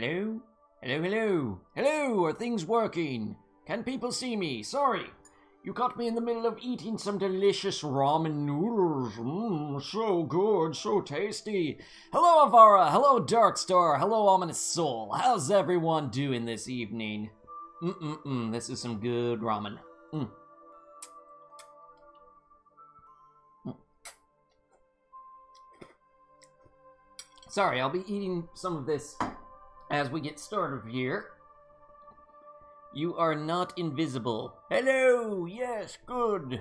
Hello? Hello, hello. Hello, are things working? Can people see me? Sorry. You caught me in the middle of eating some delicious ramen noodles. So good, so tasty. Hello, Avara. Hello, Darkstar. Hello, Ominous Soul. How's everyone doing this evening? This is some good ramen. Sorry, I'll be eating some of this as we get started here. You are not invisible. Hello! Yes, good.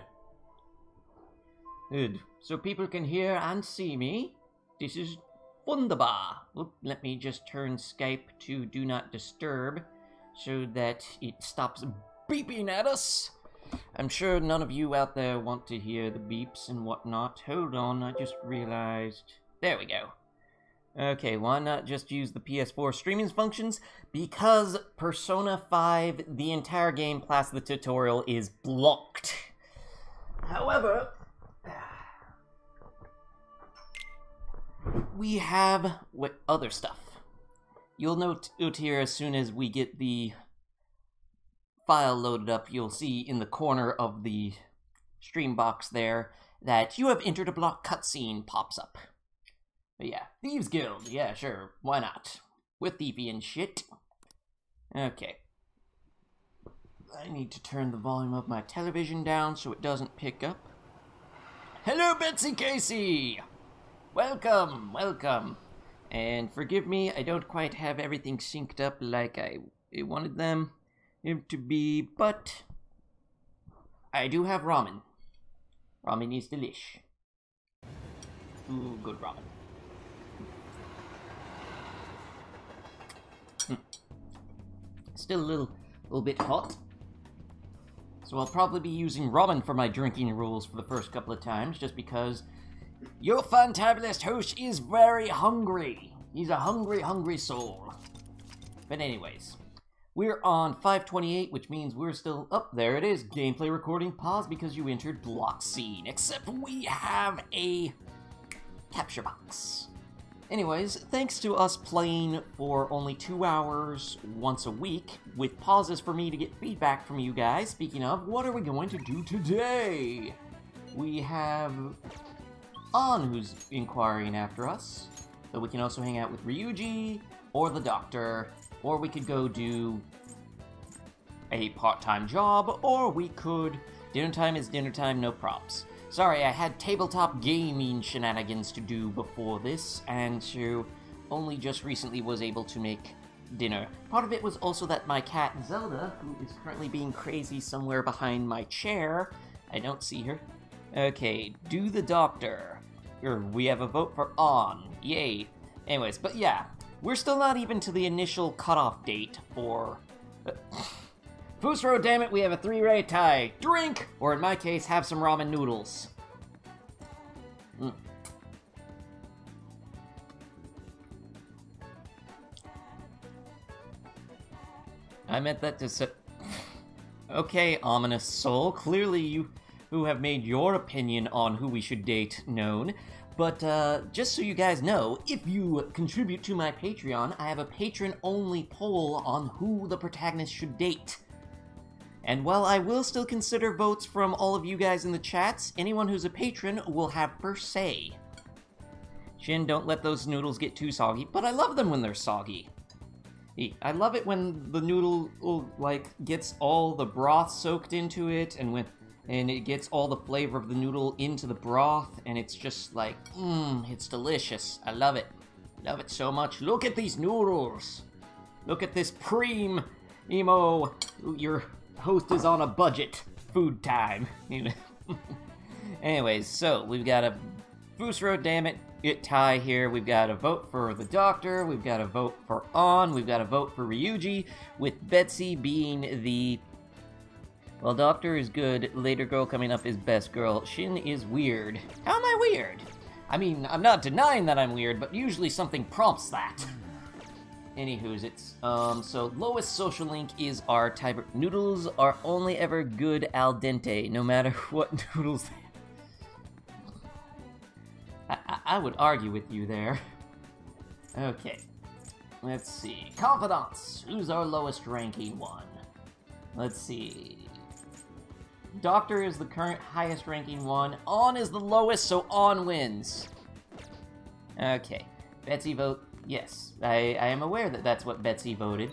Good. So people can hear and see me. This is wunderbar. Oop, let me just turn Skype to Do Not Disturb so that it stops beeping at us. I'm sure none of you out there want to hear the beeps and whatnot. Hold on, I just realized. There we go. Okay, why not just use the PS4 streaming functions? Because Persona 5, the entire game plus the tutorial, is blocked. However, we have other stuff. You'll note here as soon as we get the file loaded up, you'll see in the corner of the stream box there that you have entered a block cutscene pops up. But yeah, Thieves Guild, yeah, sure, why not? With thiefy and shit. Okay. I need to turn the volume of my television down so it doesn't pick up. Hello, Betsy Casey! Welcome, welcome. And forgive me, I don't quite have everything synced up like I wanted them to be, but I do have ramen. Ramen is delish. Ooh, good ramen. Still a little bit hot. So I'll probably be using ramen for my drinking rules for the first couple of times, just because your fantabulous host is very hungry. He's a hungry, hungry soul. But anyways, we're on 528, which means we're still up. There it is. Gameplay recording paused because you entered block scene. Except we have a capture box. Anyways, thanks to us playing for only 2 hours once a week, with pauses for me to get feedback from you guys, speaking of, what are we going to do today? We have An, who's inquiring after us, so we can also hang out with Ryuji, or the doctor, or we could go do a part-time job, or we could... Dinner time is dinner time, no props. Sorry, I had tabletop gaming shenanigans to do before this, and so only just recently was able to make dinner. Part of it was also that my cat Zelda, who is currently being crazy somewhere behind my chair, I don't see her. Okay, do the doctor. We have a vote for An. Yay. Anyways, but yeah, we're still not even to the initial cutoff date for... Fusro, damn it, we have a 3-ray tie. Drink! Or in my case, have some ramen noodles. I meant that to say... Okay, ominous soul, clearly you who have made your opinion on who we should date known. But just so you guys know, if you contribute to my Patreon, I have a patron-only poll on who the protagonist should date. And while I will still consider votes from all of you guys in the chats, anyone who's a patron will have first say. Shin, don't let those noodles get too soggy, but I love them when they're soggy. I love it when the noodle, like, gets all the broth soaked into it, and it gets all the flavor of the noodle into the broth, and it's just like, it's delicious. I love it. Love it so much. Look at these noodles! Look at this preem, emo, your host is on a budget. Food time. Anyways, so we've got a Fusro, damn it, tie here. We've got a vote for the doctor. We've got a vote for An. We've got a vote for Ryuji, with Betsy being the... Well, doctor is good. Later girl coming up is best girl. Shin is weird. How am I weird? I mean, I'm not denying that I'm weird, but usually something prompts that. Anywho's, it's, so lowest social link is our type. Noodles are only ever good al dente, no matter what noodles they... I would argue with you there. Okay. Let's see. Confidants. Who's our lowest ranking one? Let's see. Doctor is the current highest ranking one. On is the lowest, so On wins. Okay. Betsy vote. Yes, I am aware that that's what Betsy voted.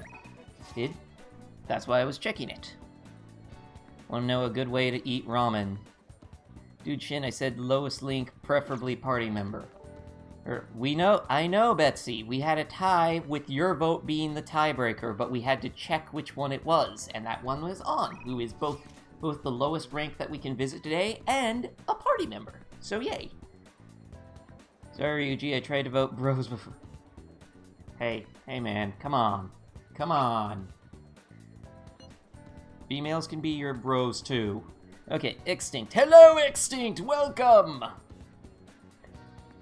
That's why I was checking it. Want to know a good way to eat ramen? Dude, Shin, I said lowest link, preferably party member. I know, Betsy. We had a tie with your vote being the tiebreaker, but we had to check which one it was, and that one was On, who is both the lowest rank that we can visit today and a party member. So yay. Sorry, Ryuji, I tried to vote bros before. Hey man, come on. Come on. Females can be your bros too. Okay, Extinct. Hello, Extinct! Welcome!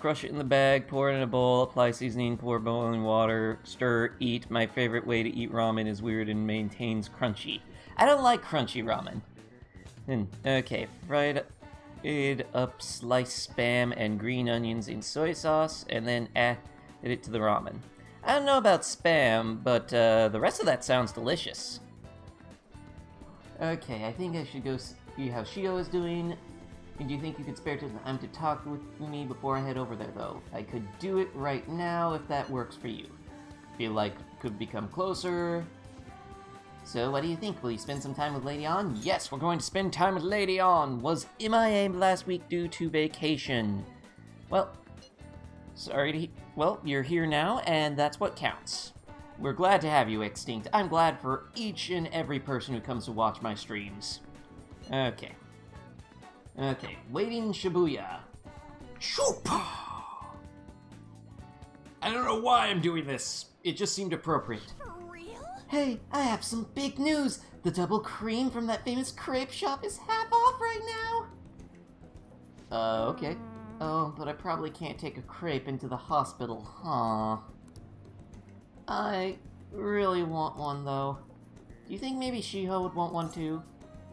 Crush it in the bag, pour it in a bowl, apply seasoning, pour boiling water, stir, eat. My favorite way to eat ramen is weird and maintains crunchy. I don't like crunchy ramen. Okay, fried up sliced spam and green onions in soy sauce, and then add it to the ramen. I don't know about spam, but the rest of that sounds delicious. Okay, I think I should go see how Shio is doing. And do you think you could spare time to talk with me before I head over there, though? I could do it right now if that works for you. Feel like could become closer. So, what do you think? Will you spend some time with Lady On? Yes, we're going to spend time with Lady On! Was MIA last week due to vacation. Well, well, you're here now, and that's what counts. We're glad to have you, Extinct. I'm glad for each and every person who comes to watch my streams. Okay. Okay, waiting Shibuya. Shoop! I don't know why I'm doing this. It just seemed appropriate. For real? Hey, I have some big news. The double cream from that famous crepe shop is half off right now. Okay. Oh, but I probably can't take a crepe into the hospital, huh? I really want one, though. Do you think maybe Shiho would want one, too?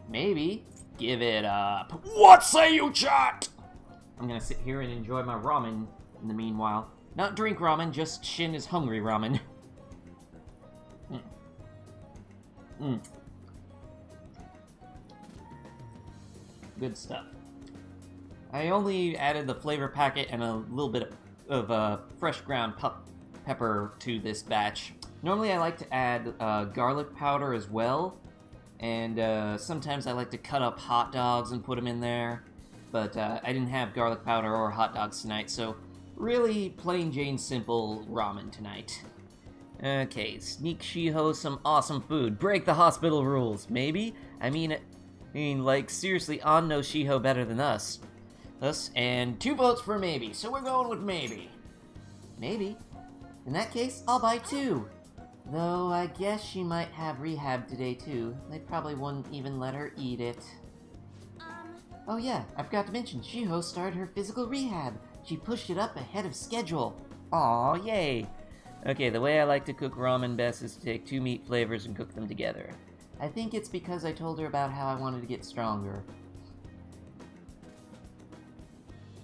Maybe. Give it up. What say you, chat? I'm gonna sit here and enjoy my ramen in the meanwhile. Not drink ramen, just Shin is hungry ramen. Good stuff. I only added the flavor packet and a little bit of fresh ground pepper to this batch. Normally I like to add garlic powder as well, and sometimes I like to cut up hot dogs and put them in there, but I didn't have garlic powder or hot dogs tonight, so really plain Jane simple ramen tonight. Okay, sneak Shiho some awesome food. Break the hospital rules, maybe? I mean, like, seriously, On knows Shiho better than us. And 2 votes for maybe, so we're going with maybe. Maybe? In that case, I'll buy 2. Though, I guess she might have rehab today, too. They probably wouldn't even let her eat it. Oh yeah, I forgot to mention, Shiho started her physical rehab. She pushed it up ahead of schedule. Aw, yay! Okay, the way I like to cook ramen best is to take 2 meat flavors and cook them together. I think it's because I told her about how I wanted to get stronger.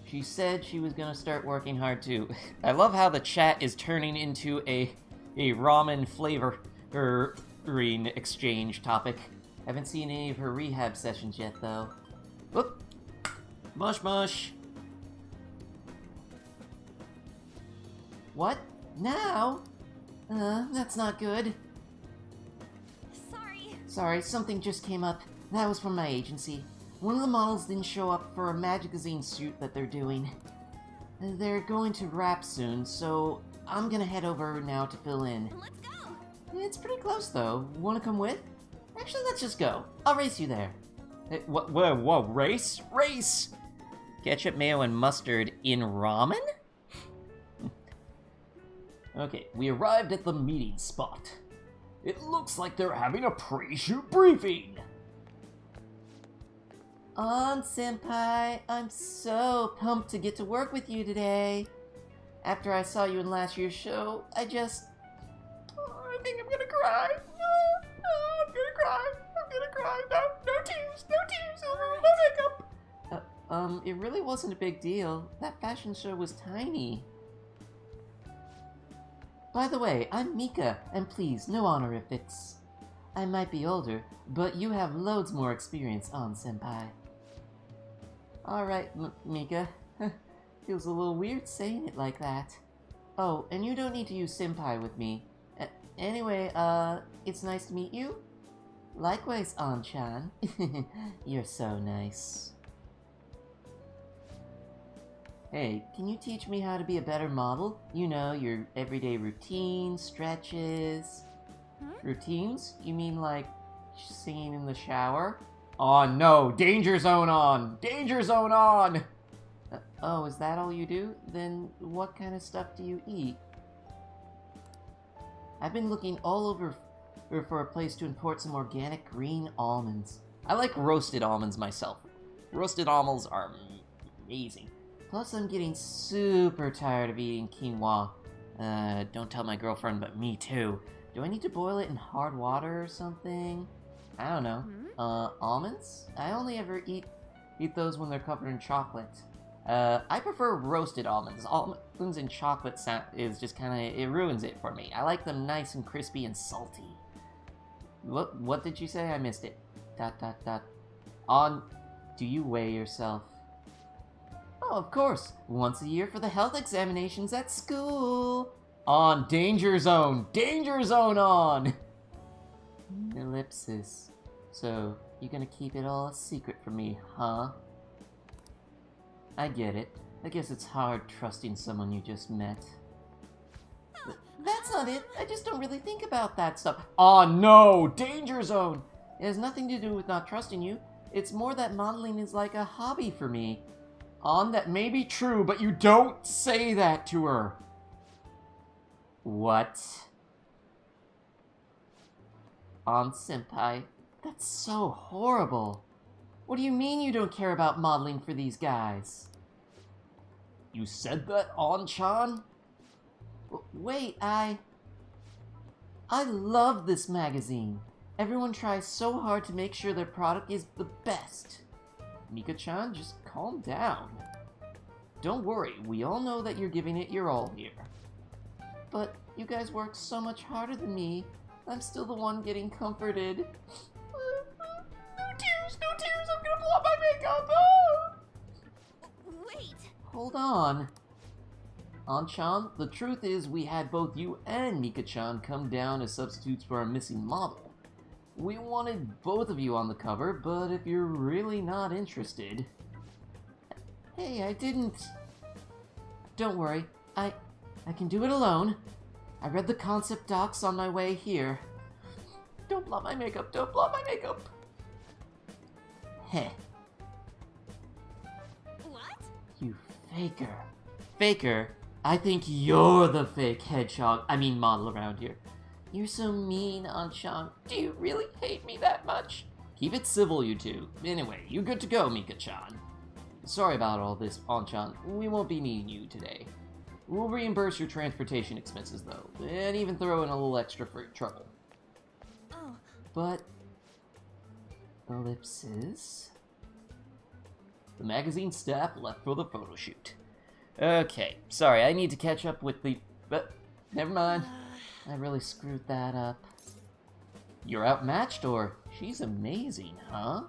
She said she was gonna start working hard too. I love how the chat is turning into a ramen flavoring exchange topic. Haven't seen any of her rehab sessions yet, though. Whoop! Mush mush! What? Now? That's not good. Sorry, something just came up. That was from my agency. One of the models didn't show up for a magazine shoot that they're doing. They're going to wrap soon, so I'm gonna head over now to fill in. Let's go! It's pretty close, though. Wanna come with? Actually, let's just go. I'll race you there. Hey, whoa, race? Race! Ketchup, mayo, and mustard in ramen? Okay, we arrived at the meeting spot. It looks like they're having a pre-shoot briefing. Senpai, I'm so pumped to get to work with you today. After I saw you in last year's show, I think I'm gonna cry. I'm gonna cry. No tears, no makeup. It really wasn't a big deal. That fashion show was tiny. By the way, I'm Mika, and please, no honorifics. I might be older, but you have loads more experience on, Senpai. Alright, Mika. Feels a little weird saying it like that. Oh, and you don't need to use Senpai with me. Anyway, it's nice to meet you. Likewise, An-chan. You're so nice. Hey, can you teach me how to be a better model? You know, your everyday routines, stretches... Routines? You mean like singing in the shower? Oh no! Danger zone on! Danger zone on! Oh, is that all you do? Then what kind of stuff do you eat? I've been looking all over for a place to import some organic green almonds. I like roasted almonds myself. Roasted almonds are amazing. Plus, I'm getting super tired of eating quinoa. Don't tell my girlfriend, but me too. Do I need to boil it in hard water or something? I don't know. Almonds? I only ever eat those when they're covered in chocolate. I prefer roasted almonds. Almonds in chocolate is just kinda, it ruins it for me. I like them nice and crispy and salty. What did you say? I missed it. ... Do you weigh yourself? Oh, of course. Once a year for the health examinations at school. On danger zone! Danger zone on! Ellipsis. So, you're gonna keep it all a secret from me, huh? I get it. I guess it's hard trusting someone you just met. That's not it. I just don't really think about that stuff. Oh no! Danger zone! It has nothing to do with not trusting you. It's more that modeling is like a hobby for me. That may be true, but you don't say that to her. What? Senpai, that's so horrible. What do you mean you don't care about modeling for these guys? You said that, An-chan? Wait, I love this magazine. Everyone tries so hard to make sure their product is the best. Mika-chan, just calm down. Don't worry, we all know that you're giving it your all here. But you guys work so much harder than me. I'm still the one getting comforted. No tears, I'm gonna blow up my makeup! Oh! Wait! Hold on. An-chan, the truth is we had both you and Mika-chan come down as substitutes for our missing model. We wanted both of you on the cover, but if you're really not interested... Hey, I didn't... Don't worry, I can do it alone. I read the concept docs on my way here. Don't blow my makeup, don't blow my makeup! Heh. What? You faker. Faker? I think you're the fake model around here. You're so mean, An-chan. Do you really hate me that much? Keep it civil, you two. Anyway, you good to go, Mika-chan. Sorry about all this, An-chan. We won't be needing you today. We'll reimburse your transportation expenses, though, and even throw in a little extra for your trouble. Oh. But... ellipsis... The magazine staff left for the photo shoot. Okay, sorry, I need to catch up with the... But, never mind. I really screwed that up. You're outmatched, or... She's amazing, huh?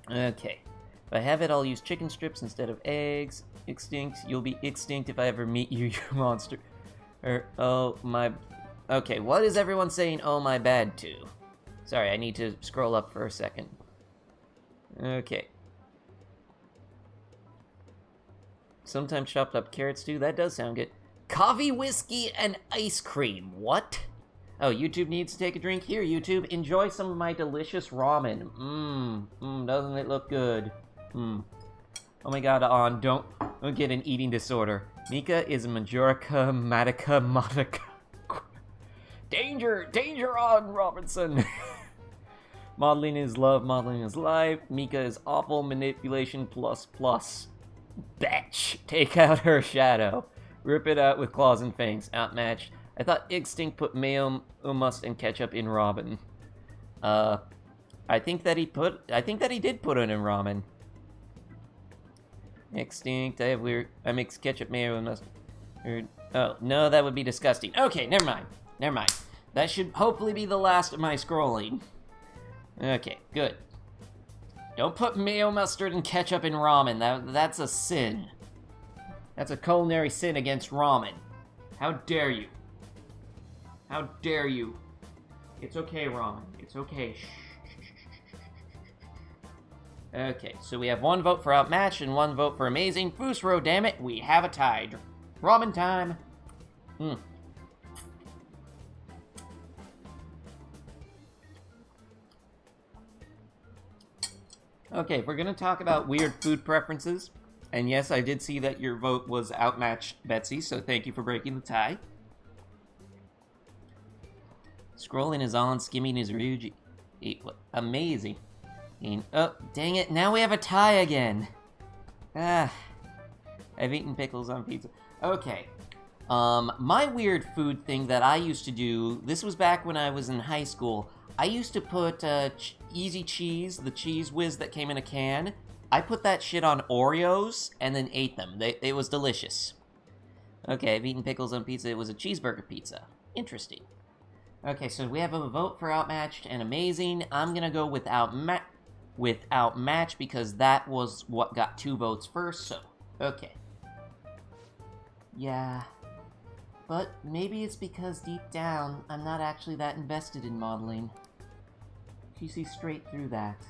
Okay. If I have it, I'll use chicken strips instead of eggs. Extinct. You'll be extinct if I ever meet you, you monster. Oh my... Okay, what is everyone saying oh my bad to? Sorry, I need to scroll up for a second. Okay. Sometimes chopped up carrots too, that does sound good. Coffee, whiskey, and ice cream. What? Oh, YouTube needs to take a drink. Here, YouTube, enjoy some of my delicious ramen. Doesn't it look good? Oh my god, don't get an eating disorder. Mika is a Majorica Matica Monica. Danger on, Robinson! Modeling is love, modeling is life. Mika is awful, manipulation plus. Bitch! Take out her shadow. Rip it out with claws and fangs. Outmatched. I thought Extinct put mayo, hummus, and ketchup in ramen. I think that he did put it in ramen. Extinct. I mix ketchup, mayo, hummus. Oh, no, that would be disgusting. Okay, never mind. Never mind. That should hopefully be the last of my scrolling. Okay, good. Don't put mayo, mustard, and ketchup in ramen. That's a sin. That's a culinary sin against ramen. How dare you? How dare you? It's okay, ramen. It's okay. Shh. Okay, so we have 1 vote for outmatched and 1 vote for amazing. Fusro, damn it, we have a tie. Ramen time. Okay, we're gonna talk about weird food preferences. And yes, I did see that your vote was outmatched, Betsy, so thank you for breaking the tie. Scrolling is on, skimming is Ryuji. Amazing. Oh, dang it, now we have a tie again. I've eaten pickles on pizza. Okay. My weird food thing that I used to do, this was back when I was in high school. I used to put Easy Cheese, the Cheese Whiz that came in a can. I put that shit on Oreos and then ate them. It was delicious. Okay, I've eaten pickles on pizza. It was a cheeseburger pizza. Interesting. Okay, so we have a vote for outmatched and amazing. I'm gonna go with outmatched because that was what got 2 votes first, so, okay. Yeah. But maybe it's because deep down, I'm not actually that invested in modeling. You see straight through that.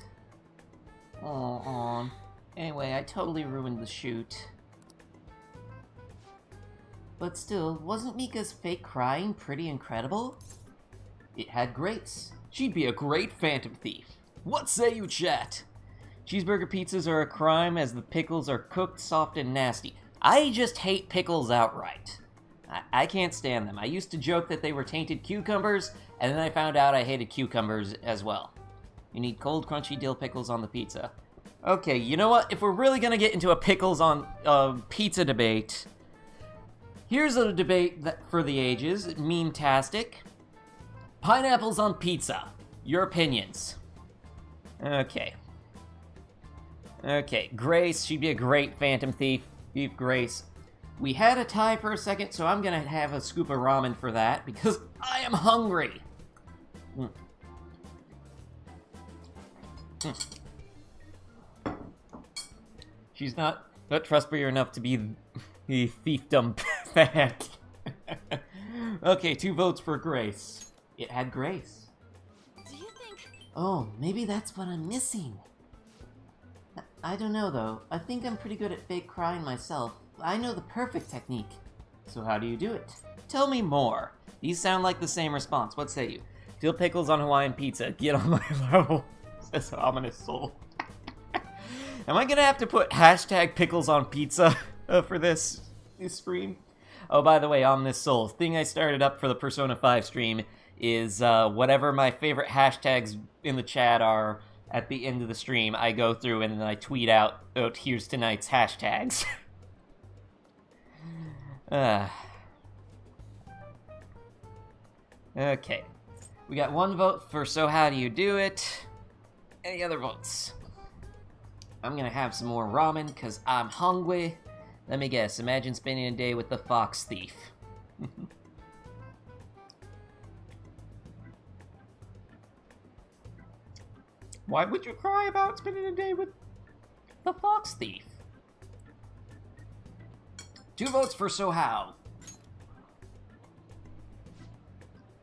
Aw. Anyway, I totally ruined the shoot. But still, wasn't Mika's fake crying pretty incredible? It had grace. She'd be a great phantom thief. What say you, chat? Cheeseburger pizzas are a crime as the pickles are cooked, soft, and nasty. I just hate pickles outright. I can't stand them. I used to joke that they were tainted cucumbers, and then I found out I hated cucumbers as well. You need cold, crunchy dill pickles on the pizza. Okay, you know what? If we're really gonna get into a pickles on pizza debate, here's a debate for the ages. Meme-tastic. Pineapples on pizza. Your opinions. Okay. Okay, Grace, she'd be a great phantom thief. Grace. We had a tie for a second, so I'm gonna have a scoop of ramen for that, because I am hungry! She's not trustworthy enough to be the thiefdom fat. Okay, 2 votes for Grace. It had Grace. Do you think... Oh, maybe that's what I'm missing. I don't know, though. I think I'm pretty good at fake crying myself. I know the perfect technique. So how do you do it? Tell me more. These sound like the same response. What say you? Dill pickles on Hawaiian pizza. Get on my level. Says ominous soul. Am I gonna have to put hashtag pickles on pizza for this stream? Oh, by the way, ominous soul. Thing I started up for the Persona 5 stream is whatever my favorite hashtags in the chat are at the end of the stream, I go through and then I tweet out, oh, here's tonight's hashtags. Okay. We got 1 vote for So How Do You Do It? Any other votes? I'm gonna have some more ramen, because I'm hungry. Let me guess, imagine spending a day with the fox thief. Why would you cry about spending a day with the fox thief? 2 votes for So How.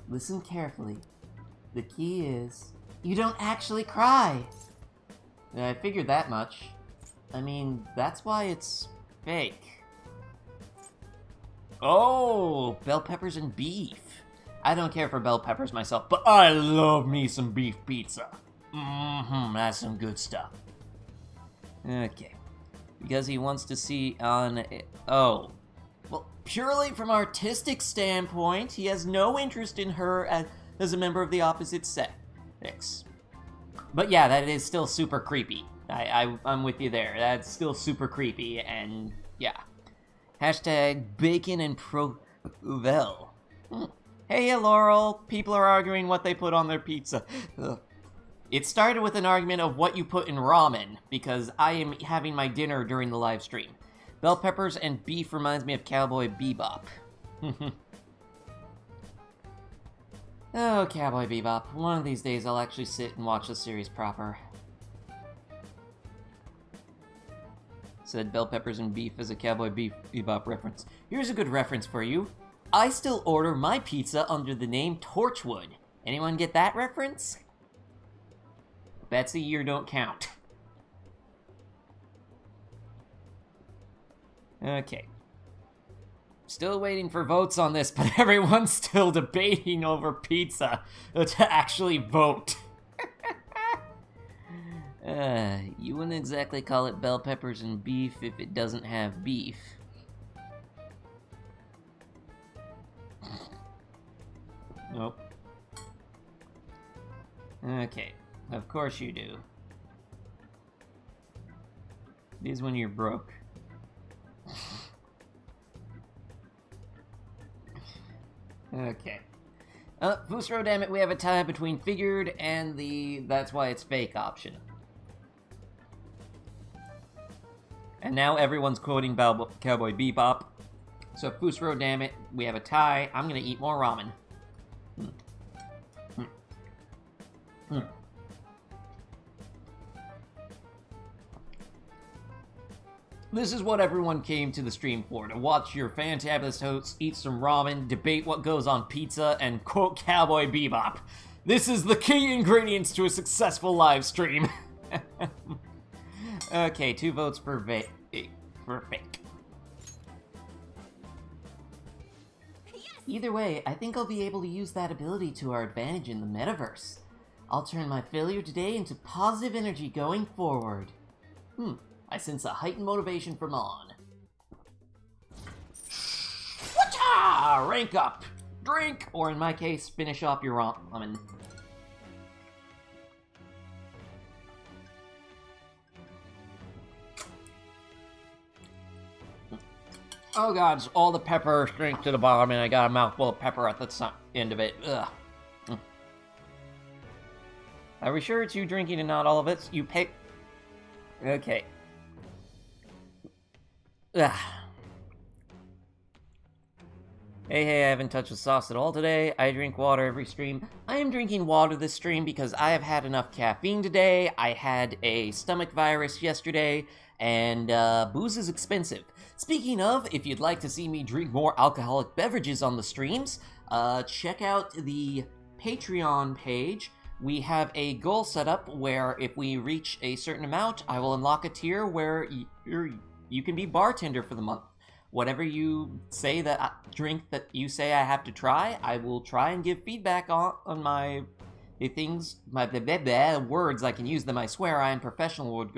Listen carefully. The key is, you don't actually cry. I figured that much. I mean, that's why it's fake. Oh, bell peppers and beef. I don't care for bell peppers myself, but I love me some beef pizza. That's some good stuff. Okay. Because he wants to see on... Oh. Well, purely from artistic standpoint, he has no interest in her as a member of the opposite sex. But yeah, that is still super creepy. I'm with you there. That's still super creepy, and yeah. Hashtag bacon and Provel. Hey, Laurel. People are arguing what they put on their pizza. Ugh. It started with an argument of what you put in ramen, because I am having my dinner during the live stream. Bell peppers and beef reminds me of Cowboy Bebop. Oh, Cowboy Bebop. One of these days I'll actually sit and watch the series proper. Said bell peppers and beef as a Cowboy Bebop reference. Here's a good reference for you. I still order my pizza under the name Torchwood. Anyone get that reference? That's a year don't count. Okay. Still waiting for votes on this, but everyone's still debating over pizza to actually vote. You wouldn't exactly call it bell peppers and beef if it doesn't have beef. Nope. Okay, of course you do. It is when you're broke. Okay. Fusro, damn it, we have a tie between figured and the that's why it's fake option. And now everyone's quoting Cowboy Bebop. So Fusro, damn it, we have a tie. I'm gonna eat more ramen. This is what everyone came to the stream for, to watch your fantabulous hosts eat some ramen, debate what goes on pizza, and quote Cowboy Bebop. This is the key ingredients to a successful live stream. Okay, 2 votes for fake. Either way, I think I'll be able to use that ability to our advantage in the metaverse. I'll turn my failure today into positive energy going forward. I sense a heightened motivation from on. Whatcha! Rank up! Drink! Or in my case, finish off your ramen. Oh god, it's all the pepper straight to the bottom, and I got a mouthful of pepper at the end of it. Ugh. Are we sure it's you drinking and not all of it? You pay... Okay. Ugh. Hey, I haven't touched the sauce at all today. I drink water every stream. I am drinking water this stream because I have had enough caffeine today. I had a stomach virus yesterday, and booze is expensive. Speaking of, if you'd like to see me drink more alcoholic beverages on the streams, check out the Patreon page. We have a goal set up where if we reach a certain amount, I will unlock a tier where you can be bartender for the month. Whatever you say drink that you say I have to try, I will try and give feedback on my things, my words. I can use them, I swear. I am professional word.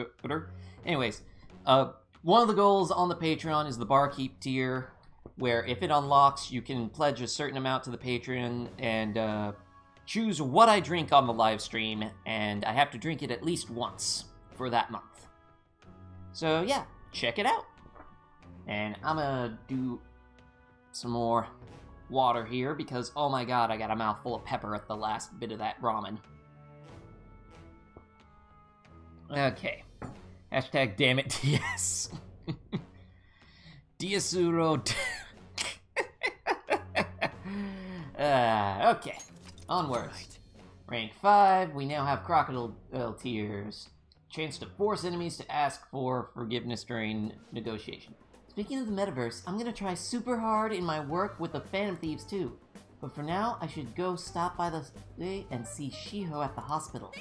Anyways, one of the goals on the Patreon is the barkeep tier, where if it unlocks, you can pledge a certain amount to the Patreon and choose what I drink on the live stream, and I have to drink it at least once for that month. So yeah, check it out. And I'm gonna do some more water here because, oh my god, I got a mouthful of pepper at the last bit of that ramen. Okay. Hashtag damn it, TS. Diasuro. Okay. Onwards. Rank 5, we now have crocodile tears. Chance to force enemies to ask for forgiveness during negotiation. Speaking of the metaverse, I'm gonna try super hard in my work with the Phantom Thieves too. But for now, I should go stop by the day and see Shiho at the hospital.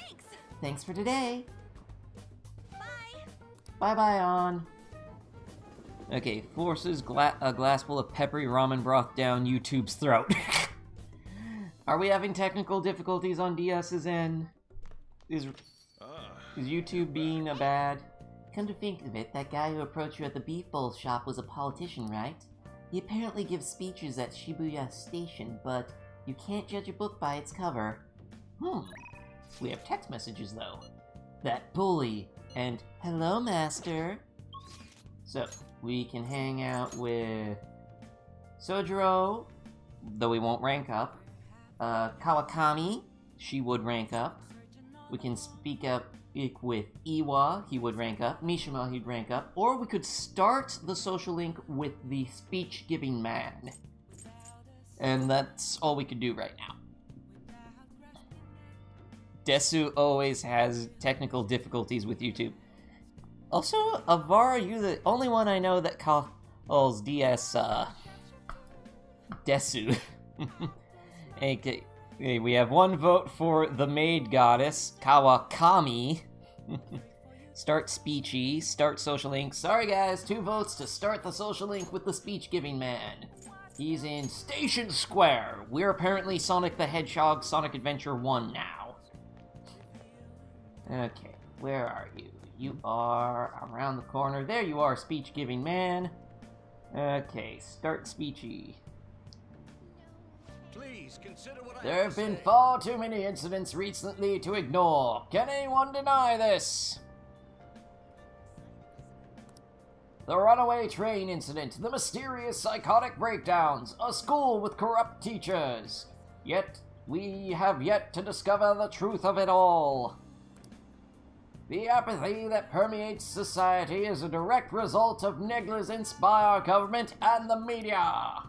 Thanks for today. Bye-bye, On. Okay, forces a glassful of peppery ramen broth down YouTube's throat. Are we having technical difficulties on DS's end? Is YouTube being a bad? Come to think of it, that guy who approached you at the beef bowl shop was a politician, right? He apparently gives speeches at Shibuya Station, but you can't judge a book by its cover. We have text messages, though. That bully, and hello, master. So, we can hang out with Sojiro, though we won't rank up. Kawakami, she would rank up. We can speak up link with Iwa, he would rank up. Mishima, he'd rank up. Or we could start the social link with the speech-giving man. And that's all we could do right now. Desu always has technical difficulties with YouTube. Also, Avar, you're the only one I know that calls DS, Desu. Okay, we have one vote for the maid goddess, Kawakami. Start speechy, start social link. Sorry guys, 2 votes to start the social link with the speech-giving man. He's in Station Square. We're apparently Sonic the Hedgehog Sonic Adventure 1 now. Okay, where are you? You are around the corner. There you are, speech-giving man. Okay, start speechy. Please consider what There have been far too many incidents recently to ignore. Can anyone deny this? The runaway train incident, the mysterious psychotic breakdowns, a school with corrupt teachers. Yet, we have yet to discover the truth of it all. The apathy that permeates society is a direct result of negligence by our government and the media.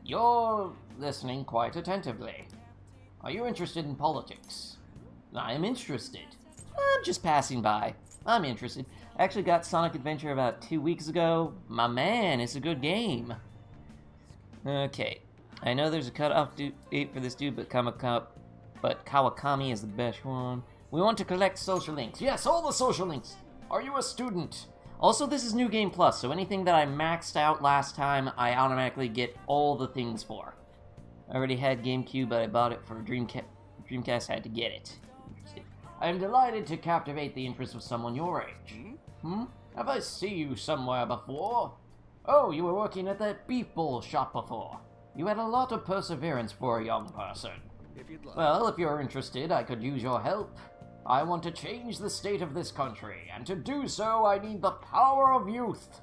You're listening quite attentively. Are you interested in politics? I am interested. I'm just passing by. I'm interested. I actually got Sonic Adventure about 2 weeks ago. My man, it's a good game. Okay. I know there's a cutoff date for this dude, but Kawakami is the best one. We want to collect social links. Yes, all the social links. Are you a student? Also, this is New Game Plus, so anything that I maxed out last time, I automatically get all the things for. I already had GameCube, but I bought it for Dreamcast, I had to get it. I am delighted to captivate the interest of someone your age. Have I seen you somewhere before? Oh, you were working at that beef bowl shop before. You had a lot of perseverance for a young person. Well, if you're interested, I could use your help. I want to change the state of this country, and to do so, I need the power of youth.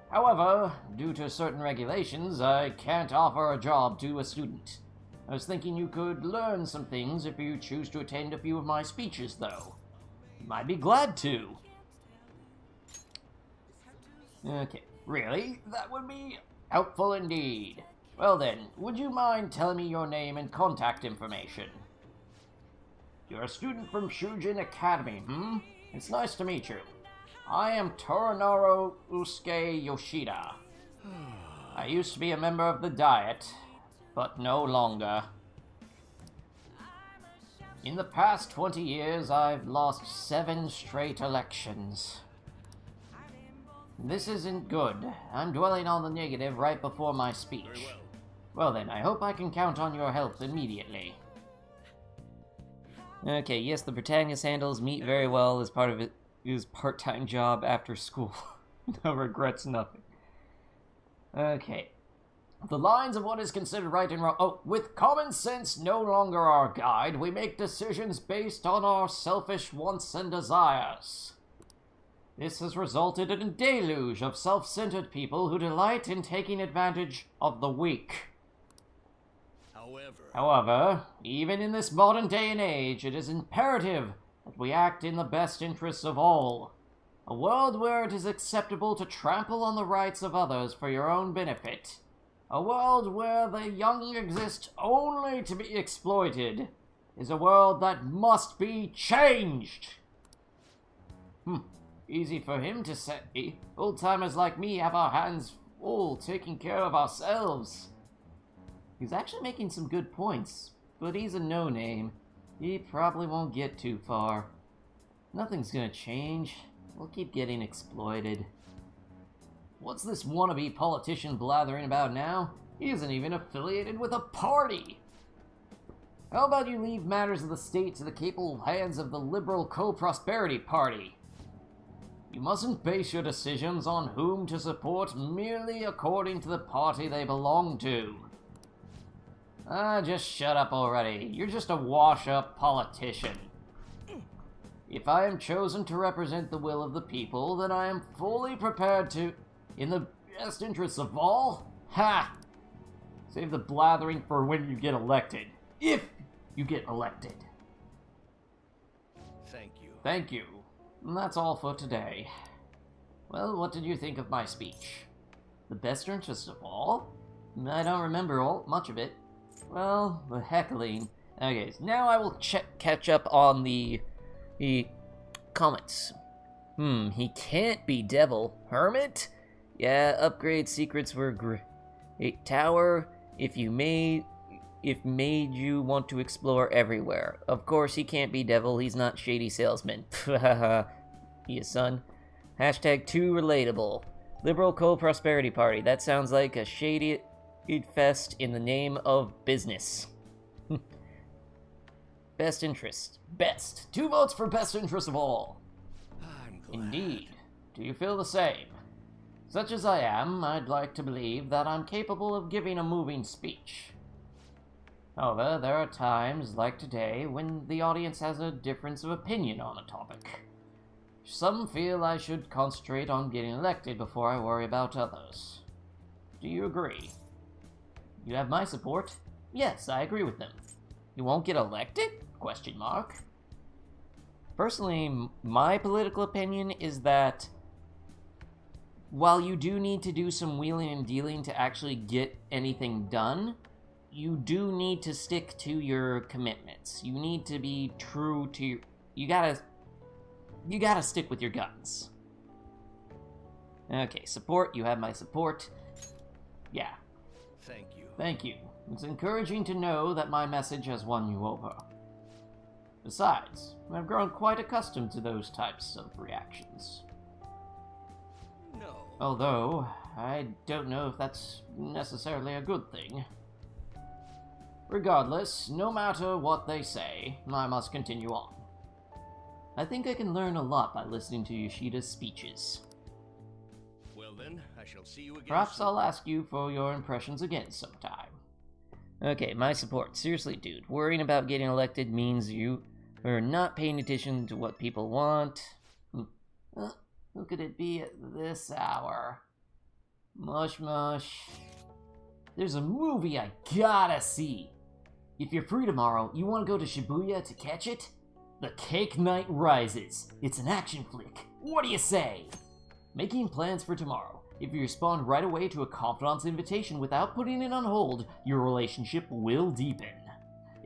However, due to certain regulations, I can't offer a job to a student. I was thinking you could learn some things if you choose to attend a few of my speeches, though. I'd be glad to. Okay, really? That would be helpful indeed. Well then, would you mind telling me your name and contact information? You're a student from Shujin Academy, It's nice to meet you. I am Toronoro Usuke Yoshida. I used to be a member of the Diet, but no longer. In the past 20 years, I've lost 7 straight elections. This isn't good. I'm dwelling on the negative right before my speech. Well then, I hope I can count on your help immediately. Okay, yes, the protagonist handles meat very well as part of his part-time job after school. No regrets, nothing. Okay. The lines of what is considered right and wrong. Oh, with common sense no longer our guide, we make decisions based on our selfish wants and desires. This has resulted in a deluge of self-centered people who delight in taking advantage of the weak. However, even in this modern day and age, it is imperative that we act in the best interests of all. A world where it is acceptable to trample on the rights of others for your own benefit. A world where the young exist only to be exploited is a world that must be changed. Easy for him to say. Old-timers like me have our hands full taking care of ourselves. He's actually making some good points, but he's a no-name. He probably won't get too far. Nothing's gonna change. We'll keep getting exploited. What's this wannabe politician blathering about now? He isn't even affiliated with a party! How about you leave matters of the state to the capable hands of the Liberal Co-Prosperity Party? You mustn't base your decisions on whom to support merely according to the party they belong to. Just shut up already. You're just a wash-up politician. If I am chosen to represent the will of the people, then I am fully prepared to, in the best interests of all, save the blathering for when you get elected. If you get elected. Thank you. Thank you. And that's all for today. Well, what did you think of my speech? The best interest of all? I don't remember much of it. Well, the heckling. Okay, so now I will catch up on the comments. He can't be devil. Hermit? Yeah, upgrade secrets were great. Tower, if made you want to explore everywhere. Of course, he can't be devil, he's not shady salesman. He is son. Hashtag too relatable. Liberal Coal Prosperity Party. That sounds like a shady fest in the name of business. Best interest. Best. 2 votes for best interest of all. Indeed. Do you feel the same? Such as I am, I'd like to believe that I'm capable of giving a moving speech. However, there are times, like today, when the audience has a difference of opinion on a topic. Some feel I should concentrate on getting elected before I worry about others. Do you agree? You have my support? Yes, I agree with them. You won't get elected? Question mark. Personally, my political opinion is that while you do need to do some wheeling and dealing to actually get anything done, you do need to stick to your commitments. You need to be true to you gotta stick with your guns. Okay, support. You have my support. Yeah. Thank you. Thank you. It's encouraging to know that my message has won you over. Besides, I've grown quite accustomed to those types of reactions. No. Although, I don't know if that's necessarily a good thing. Regardless, no matter what they say, I must continue on. I think I can learn a lot by listening to Yoshida's speeches. Well then, I shall see you again. Perhaps soon. I'll ask you for your impressions again sometime. Okay, my support. Seriously, dude, worrying about getting elected means you are not paying attention to what people want. Who could it be at this hour? Mush mush. There's a movie I gotta see. If you're free tomorrow, you want to go to Shibuya to catch it? The Cake Knight Rises. It's an action flick. What do you say? Making plans for tomorrow. If you respond right away to a confidant's invitation without putting it on hold, your relationship will deepen.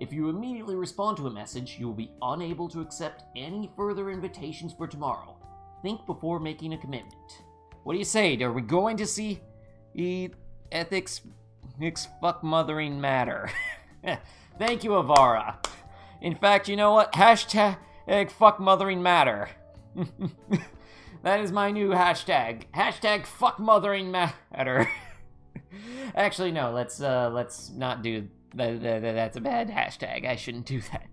If you immediately respond to a message, you will be unable to accept any further invitations for tomorrow. Think before making a commitment. What do you say? Are we going to see ethics fuck mothering matter? Thank you, Avara. In fact, you know what? Hashtag fuck mothering matter. That is my new hashtag. Hashtag fuck mothering matter. Actually, no. Let's not do that. That's a bad hashtag. I shouldn't do that.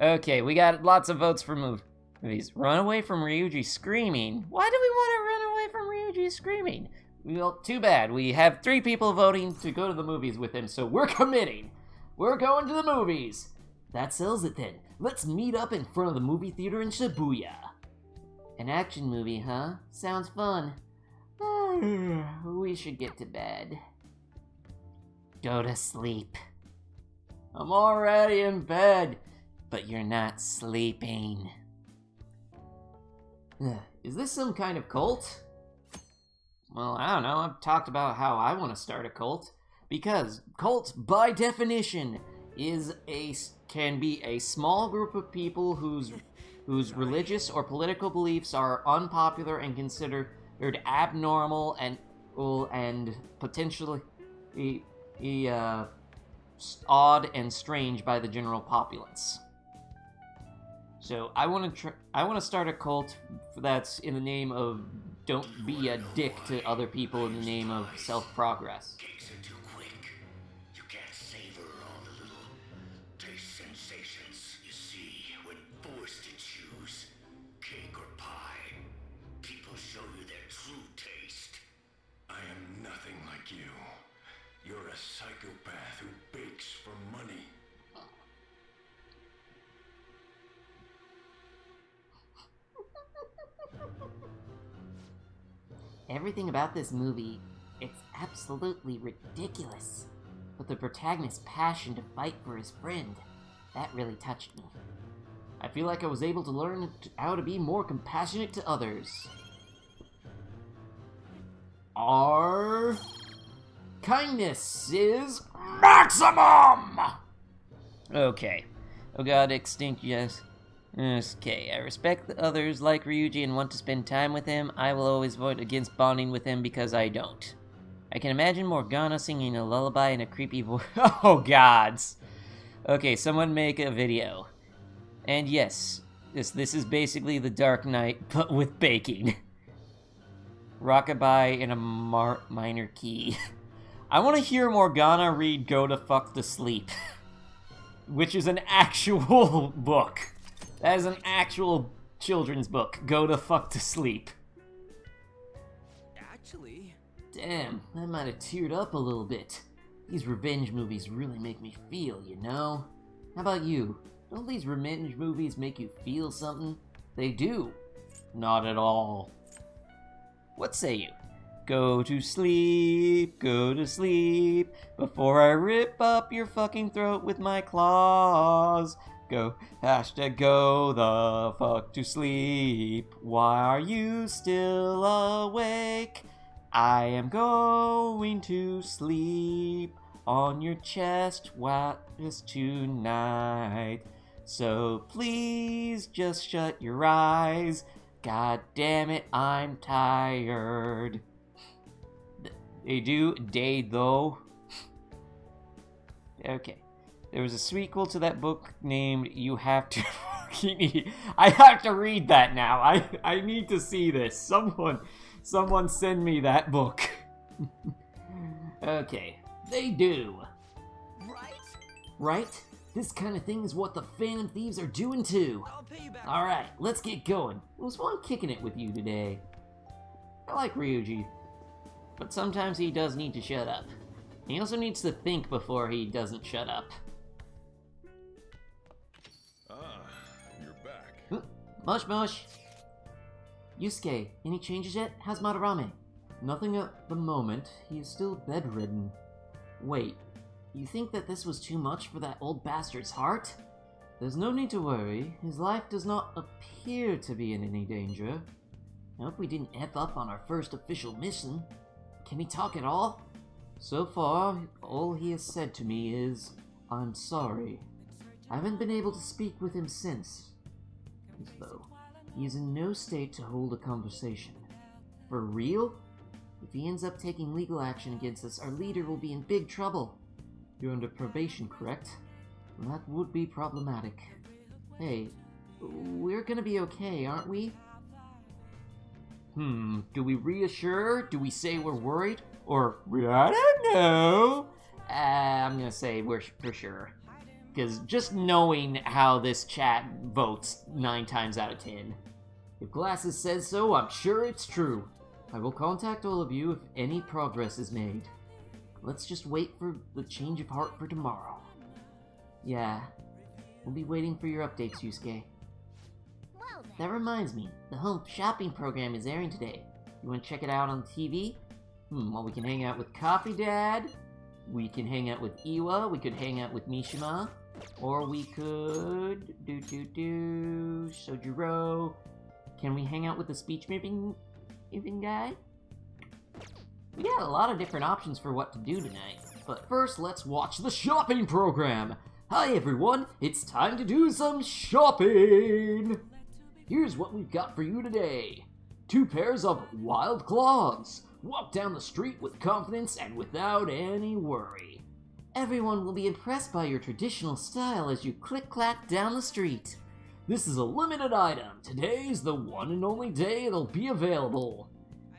Okay, we got lots of votes for movies. Run away from Ryuji screaming. Why do we want to run away from Ryuji screaming? Well, too bad. We have 3 people voting to go to the movies with him, so we're committing. We're going to the movies. That sells it then. Let's meet up in front of the movie theater in Shibuya. An action movie, huh? Sounds fun. We should get to bed. Go to sleep. I'm already in bed, but you're not sleeping. Is this some kind of cult? Well, I don't know. I've talked about how I want to start a cult. Because cult, by definition, can be a small group of people whose religious or political beliefs are unpopular and considered abnormal and potentially odd and strange by the general populace. So I want to start a cult that's in the name of don't be a dick to other people in the name of self-progress. Cakes are too quick. You can't savor all the little taste sensations you see when forced to choose cake or pie. People show you their true taste. I am nothing like you. You're a psychopath who bakes for money. Everything about this movie, it's absolutely ridiculous. But the protagonist's passion to fight for his friend, that really touched me. I feel like I was able to learn how to be more compassionate to others. Our kindness is maximum! Okay. Oh god, extinct, yes. Okay, I respect others like Ryuji and want to spend time with him. I will always vote against bonding with him because I don't. I can imagine Morgana singing a lullaby in a creepy voice. Oh gods! Okay, someone make a video. And yes, this is basically the Dark Knight, but with baking. Rockabye in a minor key. I want to hear Morgana read Go to Fuck to Sleep. Which is an actual book. That is an actual children's book. Go to Fuck to Sleep. Actually... Damn, I might have teared up a little bit. These revenge movies really make me feel, you know? How about you? Don't these revenge movies make you feel something? They do. Not at all. What say you? Go to sleep, before I rip up your fucking throat with my claws. Go, hashtag go the fuck to sleep. Why are you still awake? I am going to sleep on your chest just tonight. So please just shut your eyes. God damn it, I'm tired. They do day though. Okay. There was a sequel to that book named You Have to Fucking Eat. I have to read that now. I need to see this. Someone send me that book. Okay. They do. Right? Right? This kind of thing is what the Phantom Thieves are doing too. I'll pay you back. Alright, let's get going. It was fun kicking it with you today. I like Ryuji, but sometimes he does need to shut up. He also needs to think before he doesn't shut up. Ah, you're back. Mush mush! Yusuke, any changes yet? How's Madarame? Nothing at the moment. He is still bedridden. Wait, you think that this was too much for that old bastard's heart? There's no need to worry. His life does not appear to be in any danger. I hope we didn't F up on our first official mission. Can he talk at all? So far, all he has said to me is, I'm sorry. I haven't been able to speak with him since. As though he is in no state to hold a conversation. For real? If he ends up taking legal action against us, our leader will be in big trouble. You're under probation, correct? Well, that would be problematic. Hey, we're gonna be okay, aren't we? Do we reassure? Do we say we're worried? Or, I don't know. I'm gonna say we're for sure. Because just knowing how this chat votes 9 times out of 10. If Glasses says so, I'm sure it's true. I will contact all of you if any progress is made. Let's just wait for the change of heart for tomorrow. Yeah, we'll be waiting for your updates, Yusuke. Well then. That reminds me, the home shopping program is airing today. You want to check it out on TV? Well, we can hang out with Coffee Dad, we can hang out with Iwa, we could hang out with Mishima, or we could... Sojiro. Can we hang out with the speech-moving guy? We got a lot of different options for what to do tonight. But first, let's watch the shopping program! Hi everyone, it's time to do some shopping! Here's what we've got for you today. 2 pairs of wild claws. Walk down the street with confidence and without any worry. Everyone will be impressed by your traditional style as you click-clack down the street. This is a limited item. Today's the one and only day it'll be available.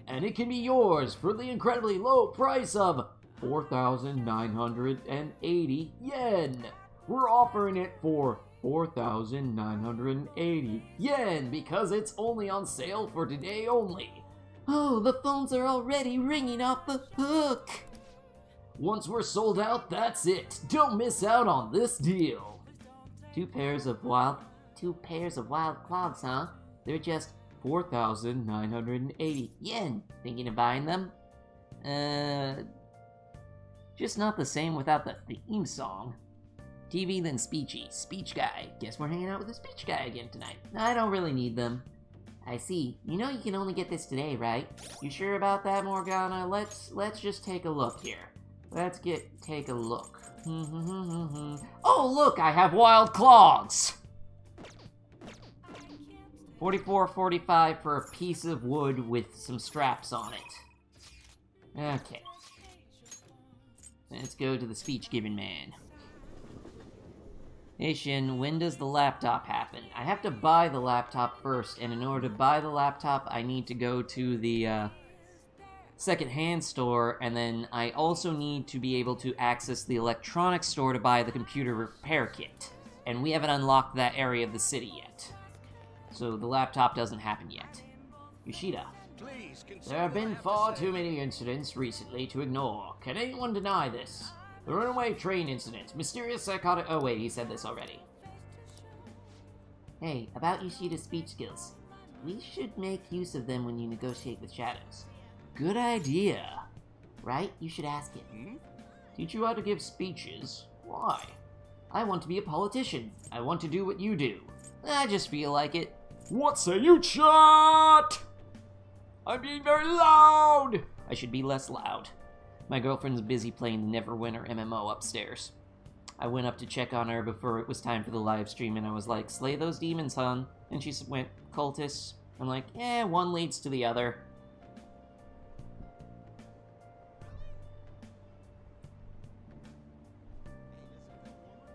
And it can be yours for the incredibly low price of 4,980 yen. We're offering it for 4,980 yen because it's only on sale for today only. Oh, the phones are already ringing off the hook. Once we're sold out, that's it. Don't miss out on this deal. 2 pairs of wild claws, huh? They're just 4,980 yen. Thinking of buying them? Just not the same without the theme song. TV, then speechy. Speech guy. Guess we're hanging out with the speech guy again tonight. I don't really need them. I see. You know you can only get this today, right? You sure about that, Morgana? Let's just take a look here. Take a look. Oh, look, I have wild claws! 44.45 for a piece of wood with some straps on it. Okay. Let's go to the speech-giving man. Hey Shin, when does the laptop happen? I have to buy the laptop first, and in order to buy the laptop, I need to go to the second-hand store, and then I also need to be able to access the electronics store to buy the computer repair kit. And we haven't unlocked that area of the city yet. So the laptop doesn't happen yet. Yoshida. There have been far too many incidents recently to ignore. Can anyone deny this? The runaway train incident, mysterious psychotic... Oh wait, he said this already. Hey, about Yoshida's speech skills. We should make use of them when you negotiate with shadows. Good idea. Right? You should ask him. Teach you how to give speeches? Why? I want to be a politician. I want to do what you do. I just feel like it. What say you, chat? I'm being very loud! I should be less loud. My girlfriend's busy playing the Neverwinter MMO upstairs. I went up to check on her before it was time for the live stream, and I was like, slay those demons, hon. And she went, cultists. I'm like, one leads to the other.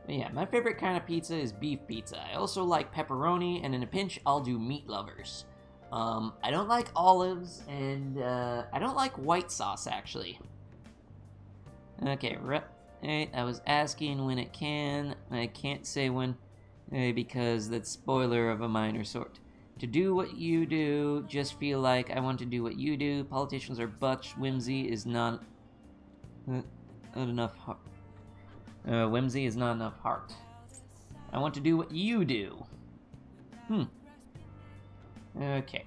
But yeah, my favorite kind of pizza is beef pizza. I also like pepperoni, and in a pinch, I'll do meat lovers. I don't like olives, and I don't like white sauce, actually. Okay, I was asking when it can. I can't say when, because that's spoiler of a minor sort. To do what you do, just feel like I want to do what you do. Politicians are butch. Whimsy is not enough heart. Whimsy is not enough heart. I want to do what you do. Okay.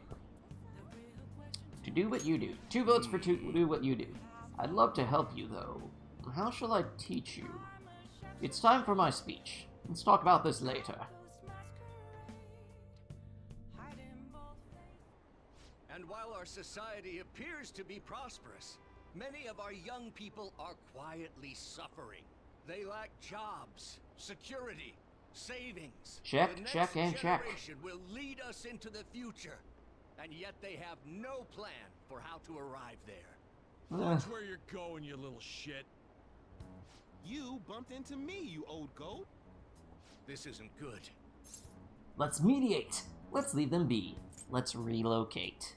To do what you do. 2 votes for to do what you do. I'd love to help you, though. How shall I teach you? It's time for my speech. Let's talk about this later. And while our society appears to be prosperous, many of our young people are quietly suffering. They lack jobs, security, savings. Check, the check, and next check. generation will lead us into the future, and yet they have no plan for how to arrive there. Watch where you're going, you little shit. You bumped into me, you old goat. This isn't good. Let's mediate. Let's leave them be. Let's relocate.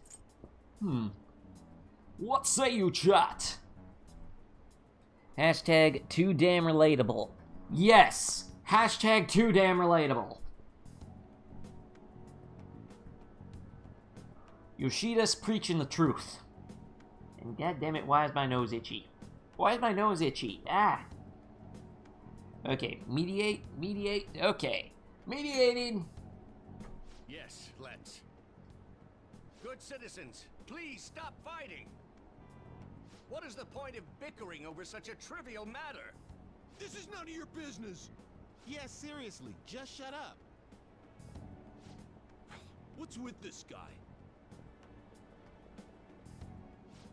What say you, chat? Hashtag too damn relatable. Yes! Hashtag too damn relatable. Yoshida's preaching the truth. And goddammit, why is my nose itchy? Why is my nose itchy? Ah! Okay, mediate, okay. Mediating! Yes, let's. Good citizens, please stop fighting! What is the point of bickering over such a trivial matter? This is none of your business. Yeah, seriously, just shut up. What's with this guy?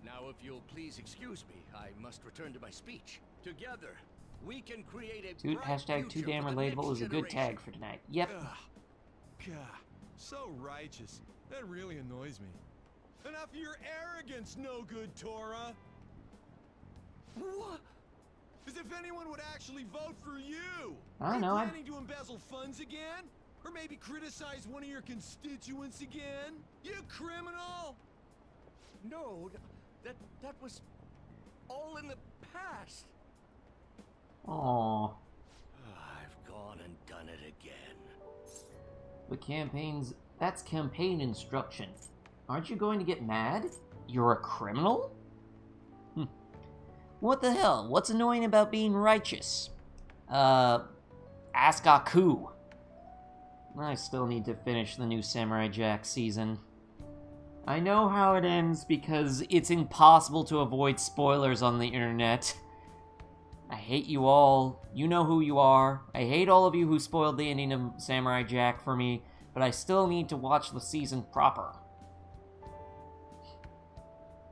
Now, if you'll please excuse me, I must return to my speech. Together, we can create a Dude, bright hashtag too future damn for the relatable next is a good generation. tag for tonight. Yep. Ugh. God, so righteous. That really annoys me. Enough of your arrogance, no good Torah. What? As if anyone would actually vote for you. I Are know, you I- planning to embezzle funds again? Or maybe criticize one of your constituents again? You criminal! No, that was all in the past. Aww. I've gone and done it again. The campaigns... That's campaign instruction. Aren't you going to get mad? You're a criminal? What the hell? What's annoying about being righteous? Ask Aku. I still need to finish the new Samurai Jack season. I know how it ends because it's impossible to avoid spoilers on the internet. I hate you all. You know who you are. I hate all of you who spoiled the ending of Samurai Jack for me, but I still need to watch the season proper.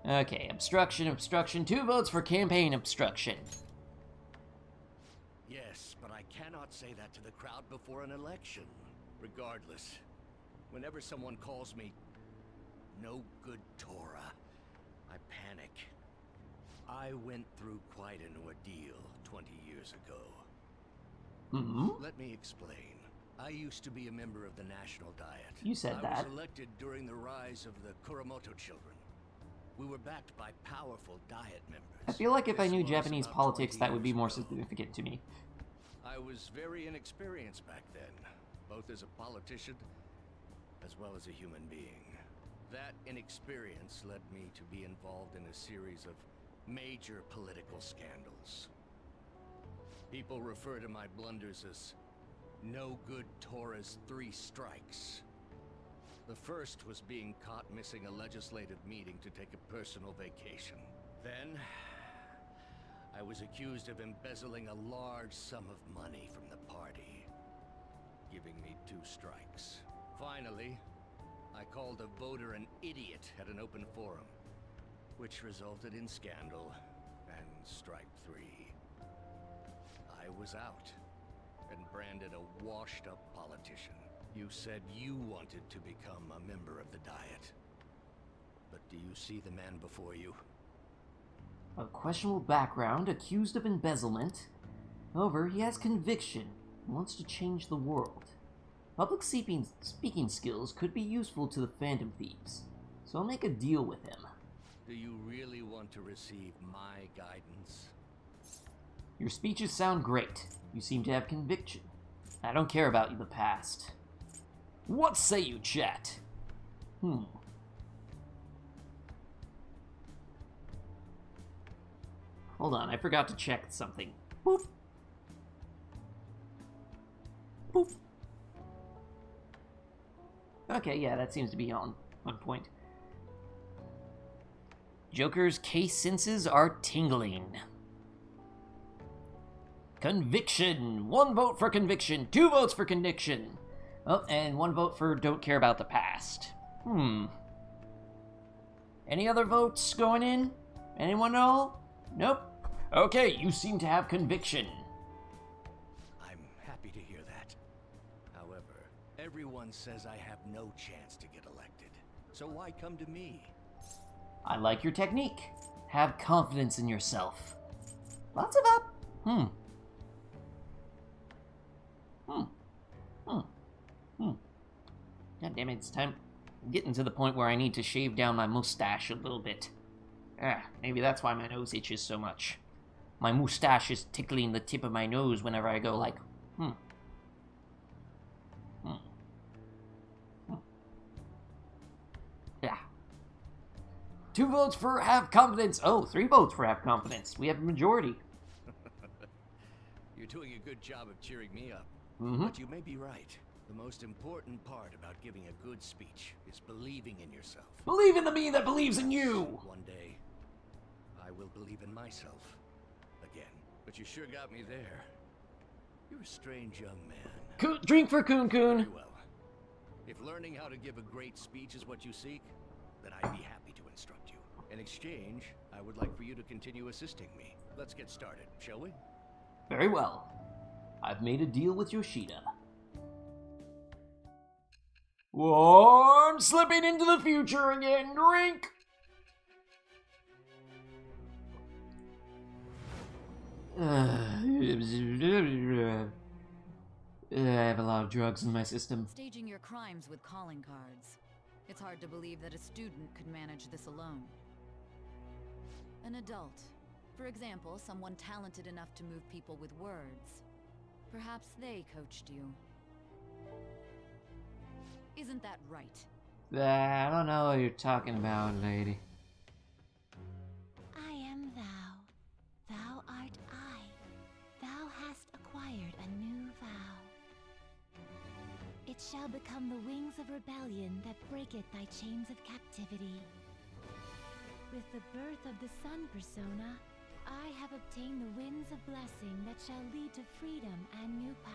Okay, obstruction, obstruction. 2 votes for campaign obstruction. Yes, but I cannot say that to the crowd before an election. Regardless, whenever someone calls me no good Torah, I panic. I went through quite an ordeal 20 years ago. Mm-hmm. Let me explain. I used to be a member of the National Diet. You said that. I was elected during the rise of the Kuromoto children. We were backed by powerful Diet members. I feel like if I This knew was Japanese about politics, 20 that would be years more ago. significant to me. I was very inexperienced back then, both as a politician as well as a human being. That inexperience led me to be involved in a series of major political scandals. People refer to my blunders as no good Torah's 3 strikes. The first was being caught missing a legislative meeting to take a personal vacation. Then, I was accused of embezzling a large sum of money from the party, giving me 2 strikes. Finally, I called a voter an idiot at an open forum, which resulted in scandal and strike 3. I was out and branded a washed-up politician. You said you wanted to become a member of the Diet. But do you see the man before you? A questionable background, accused of embezzlement. However, he has conviction and wants to change the world. Public speaking skills could be useful to the Phantom Thieves, so I'll make a deal with him. Do you really want to receive my guidance? Your speeches sound great. You seem to have conviction. I don't care about the past. What say you, chat? Hold on, I forgot to check something. Boop. Boop. Okay, yeah, that seems to be on point. Joker's case senses are tingling. Conviction! 1 vote for conviction, 2 votes for conviction. Oh, and 1 vote for don't care about the past. Any other votes going in? Anyone know? Nope. Okay, you seem to have conviction. I'm happy to hear that. However, everyone says I have no chance to get elected. So why come to me? I like your technique. Have confidence in yourself. Lots of up. God damn it, it's time. I'm getting to the point where I need to shave down my mustache a little bit. Maybe that's why my nose itches so much. My mustache is tickling the tip of my nose whenever I go like, Yeah. 2 votes for have confidence. Oh, 3 votes for have confidence. We have a majority. You're doing a good job of cheering me up. But you may be right. The most important part about giving a good speech is believing in yourself. Believe in the me that believes in you! One day, I will believe in myself again. But you sure got me there. You're a strange young man. Drink for Coon Coon. Very well. If learning how to give a great speech is what you seek, then I'd be happy to instruct you. In exchange, I would like for you to continue assisting me. Let's get started, shall we? Very well. I've made a deal with Yoshida. Whoa, I'm slipping into the future again. Drink! I have a lot of drugs in my system. Staging your crimes with calling cards. It's hard to believe that a student could manage this alone. An adult. For example, someone talented enough to move people with words. Perhaps they coached you. Isn't that right? I don't know what you're talking about, lady. I am thou. Thou art I. Thou hast acquired a new vow. It shall become the wings of rebellion that breaketh thy chains of captivity. With the birth of the sun persona, I have obtain the winds of blessing that shall lead to freedom and new power.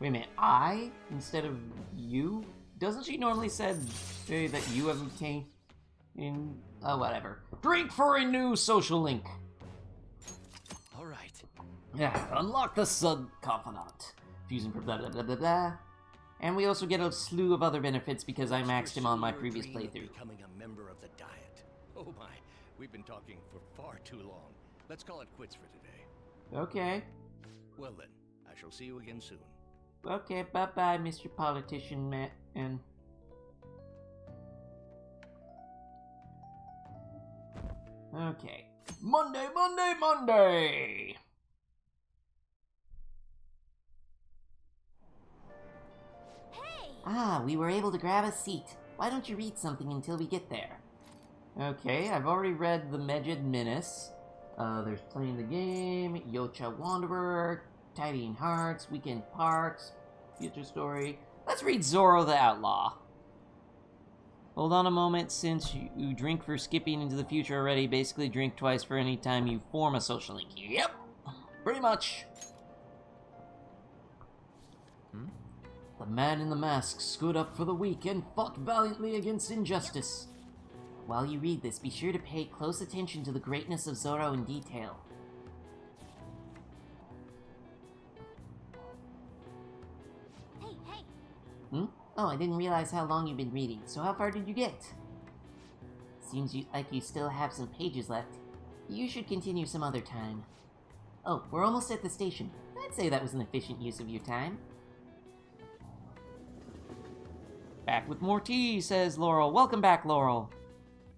Wait a minute, I instead of you? Doesn't she normally say that you have obtained in... oh, whatever. Drink for a new social link. Alright. Yeah, unlock the sub-confidant. Fusing for blah blah blah blah blah. And we also get a slew of other benefits because I maxed him on my previous playthrough. Becoming a member of the Diet. Oh my, we've been talking for far too long. Let's call it quits for today. Okay. Well then, I shall see you again soon. Okay, bye-bye, Mr. Politician Man. Okay. Monday, Monday, Monday! Hey! Ah, we were able to grab a seat. Why don't you read something until we get there? Okay, I've already read The Megid Menace. There's Playing the Game, Yocha Wanderer, Tidying Hearts, Weekend Parks, Future Story. Let's read Zorro the Outlaw. Hold on a moment, since you drink for skipping into the future already, basically drink twice for any time you form a social link. Yep, pretty much. The man in the mask stood up for the weak and fought valiantly against injustice. While you read this, be sure to pay close attention to the greatness of Zorro in detail. Hey! Oh, I didn't realize how long you've been reading, so how far did you get? Seems like you still have some pages left. You should continue some other time. Oh, we're almost at the station. I'd say that was an efficient use of your time. Back with more tea, says Laurel. Welcome back, Laurel.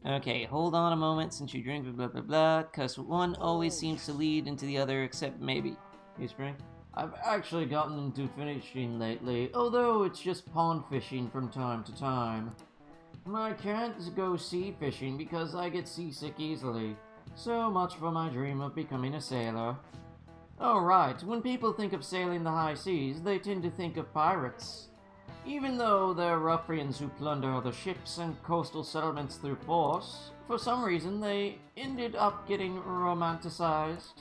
Okay, hold on a moment since you drink blah blah blah, cause one always seems to lead into the other, except maybe. Hey, Spring? I've actually gotten into fishing lately, although it's just pond fishing from time to time. I can't go sea fishing because I get seasick easily. So much for my dream of becoming a sailor. Oh right, when people think of sailing the high seas, they tend to think of pirates. Even though they're ruffians who plunder other ships and coastal settlements through force, for some reason they ended up getting romanticized.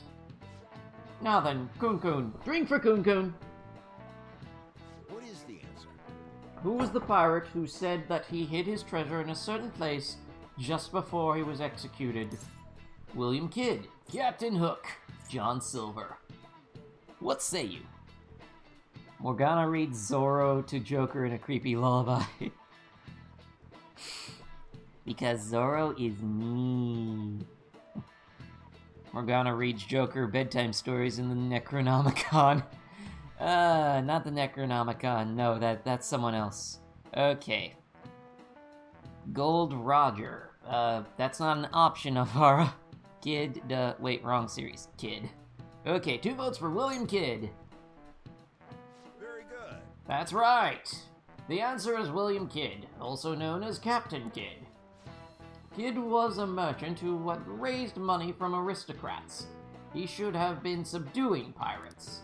Now then, Kun Kun. Drink for Kun Kun! What is the answer? Who was the pirate who said that he hid his treasure in a certain place just before he was executed? William Kidd, Captain Hook, John Silver. What say you? Morgana reads Zorro to Joker in a creepy lullaby. Because Zorro is mean. Morgana reads Joker bedtime stories in the Necronomicon. Not the Necronomicon. No, that's someone else. Okay. Gold Roger. That's not an option of our Kid. Wait, wrong series. Kidd. Okay, 2 votes for William Kidd. Very good. That's right. The answer is William Kidd, also known as Captain Kidd. Kidd was a merchant who had raised money from aristocrats. He should have been subduing pirates.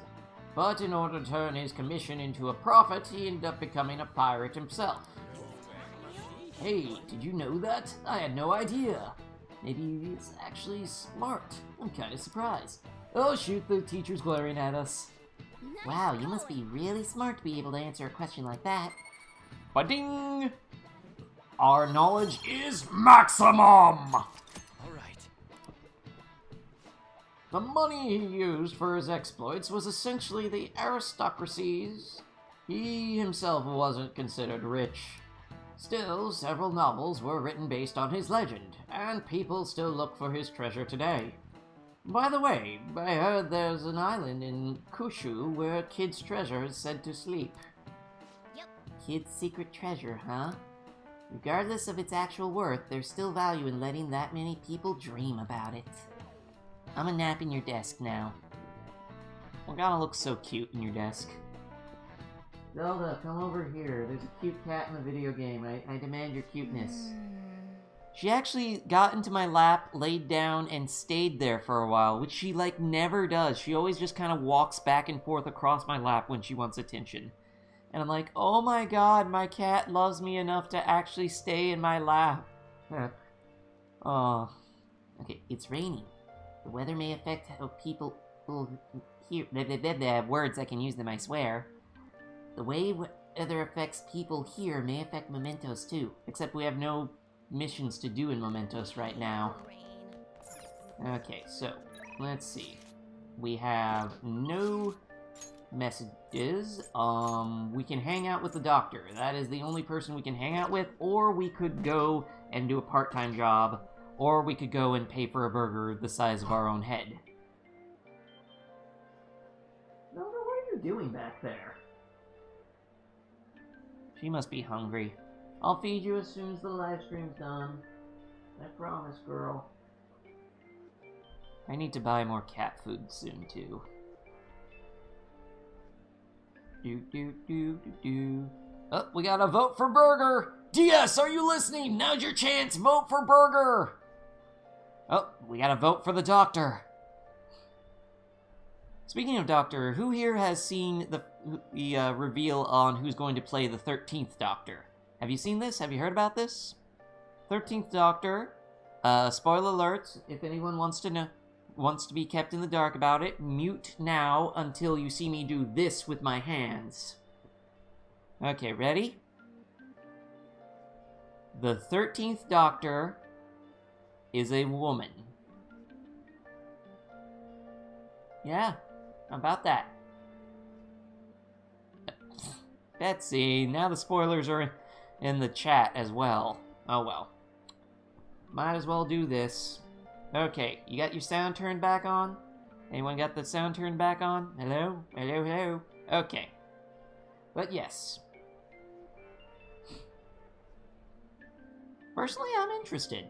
But in order to turn his commission into a profit, he ended up becoming a pirate himself. Hey, did you know that? I had no idea. Maybe he's actually smart. I'm kind of surprised. Oh shoot, the teacher's glaring at us. Wow, you must be really smart to be able to answer a question like that. Ba-ding! Our knowledge is maximum! Alright. The money he used for his exploits was essentially the aristocracy's. He himself wasn't considered rich. Still, several novels were written based on his legend, and people still look for his treasure today. By the way, I heard there's an island in Kushu where Kid's treasure is said to sleep. Yep. Kid's secret treasure, huh? Regardless of its actual worth, there's still value in letting that many people dream about it. I'm a nap in your desk now. Morgana looks so cute in your desk. Zelda, come over here. There's a cute cat in the video game. I demand your cuteness. She actually got into my lap, laid down, and stayed there for a while, which she, like, never does. She always just kind of walks back and forth across my lap when she wants attention. And I'm like, oh my god, my cat loves me enough to actually stay in my lap. Oh. Okay, it's raining. The weather may affect how people will hear... The words, I can use them, I swear. The way weather affects people here may affect Mementos too. Except we have no missions to do in Mementos right now. Okay, so, let's see. We have no messages. We can hang out with the doctor. That is the only person we can hang out with, or we could go and do a part-time job, or we could go and pay for a burger the size of our own head. Nona, what are you doing back there? She must be hungry. I'll feed you as soon as the live stream's done. I promise, girl. I need to buy more cat food soon, too. Oh, we got a vote for Burger! DS, are you listening? Now's your chance! Vote for Burger! Oh, we got a vote for the Doctor. Speaking of Doctor, who here has seen the reveal on who's going to play the 13th Doctor? Have you seen this? Have you heard about this? 13th Doctor. Spoiler alert, if anyone wants to be kept in the dark about it, mute now until you see me do this with my hands. Okay, ready? The 13th Doctor is a woman. Yeah, how about that? Betsy, now the spoilers are in the chat as well. Oh well. Might as well do this. Okay, you got your sound turned back on? Anyone got the sound turned back on? Hello? Hello, hello? Okay. But yes. Personally, I'm interested.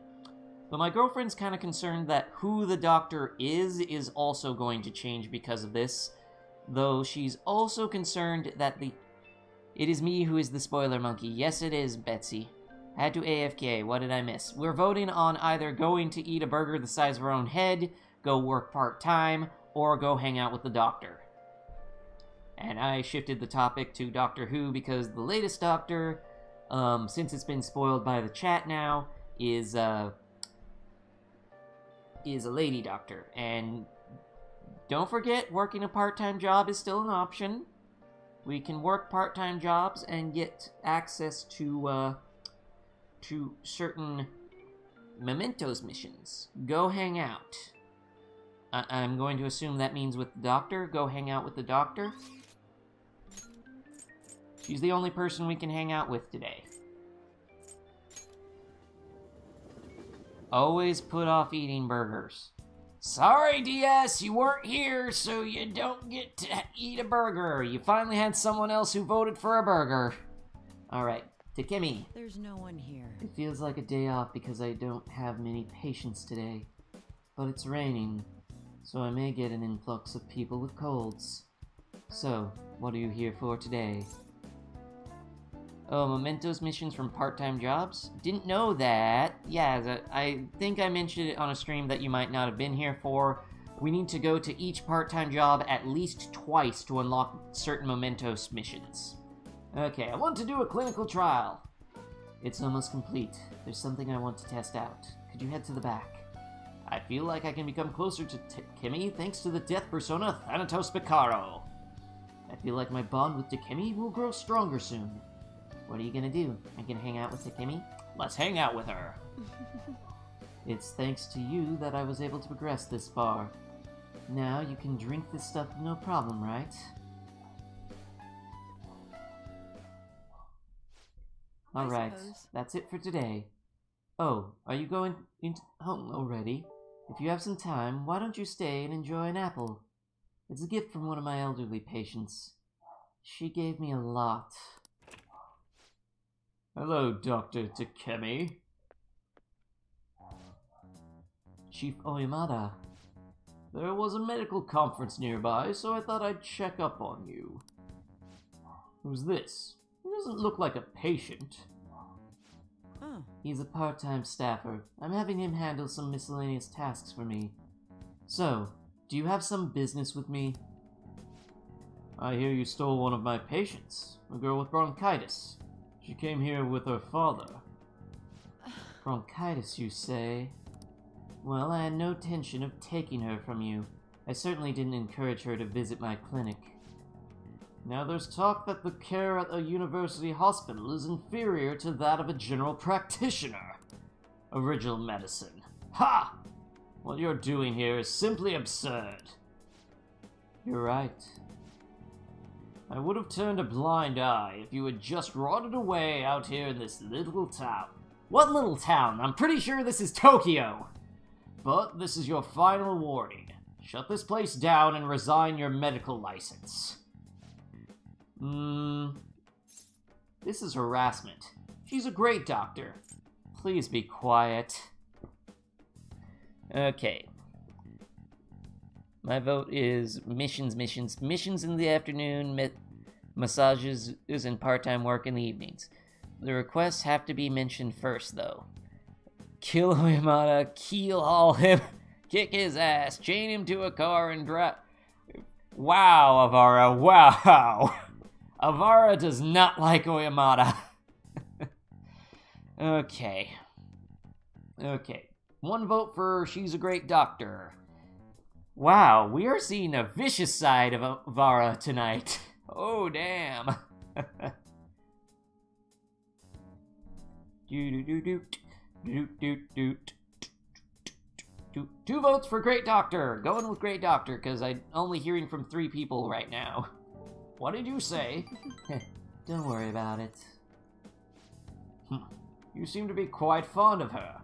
But my girlfriend's kind of concerned that who the Doctor is also going to change because of this. Though she's also concerned that it is me who is the spoiler monkey. Yes, it is, Betsy. Had to AFK, what did I miss? We're voting on either going to eat a burger the size of our own head, go work part-time, or go hang out with the Doctor. And I shifted the topic to Doctor Who because the latest Doctor, since it's been spoiled by the chat now, is a lady Doctor. And don't forget, working a part-time job is still an option. We can work part-time jobs and get access to certain Mementos missions. Go hang out. I'm going to assume that means with the Doctor. Go hang out with the Doctor. She's the only person we can hang out with today. Always put off eating burgers. Sorry, DS, you weren't here, so you don't get to eat a burger. You finally had someone else who voted for a burger. Alright. Takemi. There's no one here. It feels like a day off because I don't have many patients today. But it's raining, so I may get an influx of people with colds. So, what are you here for today? Oh, Mementos missions from part-time jobs? Didn't know that. Yeah, I think I mentioned it on a stream that you might not have been here for. We need to go to each part-time job at least twice to unlock certain Mementos missions. Okay, I want to do a clinical trial. It's almost complete. There's something I want to test out. Could you head to the back? I feel like I can become closer to Takemi thanks to the death persona Thanatos Picaro. I feel like my bond with Takemi will grow stronger soon. What are you gonna do? I can hang out with Takemi? Let's hang out with her. It's thanks to you that I was able to progress this far. Now you can drink this stuff no problem, right? Alright, that's it for today. Oh, are you going into home already? If you have some time, why don't you stay and enjoy an apple? It's a gift from one of my elderly patients. She gave me a lot. Hello, Dr. Takemi. Chief Oyamada. There was a medical conference nearby, so I thought I'd check up on you. Who's this? He doesn't look like a patient. Oh. He's a part-time staffer. I'm having him handle some miscellaneous tasks for me. So, do you have some business with me? I hear you stole one of my patients, a girl with bronchitis. She came here with her father. Bronchitis, you say? Well, I had no intention of taking her from you. I certainly didn't encourage her to visit my clinic. Now there's talk that the care at a university hospital is inferior to that of a general practitioner. Original medicine. Ha! What you're doing here is simply absurd. You're right. I would have turned a blind eye if you had just rotted away out here in this little town. What little town? I'm pretty sure this is Tokyo! But this is your final warning. Shut this place down and resign your medical license. This is harassment. She's a great doctor. Please be quiet. Okay. My vote is missions in the afternoon, massages and part-time work in the evenings. The requests have to be mentioned first, though. Kill Oyamata, keel haul him, kick his ass, chain him to a car and drive... Wow, Avara, wow! Avara does not like Oyamata. Okay. One vote for she's a great doctor. Wow, we are seeing a vicious side of Avara tonight. Oh, damn. Two votes for great doctor. Going with great doctor, because I'm only hearing from 3 people right now. What did you say? Don't worry about it. You seem to be quite fond of her.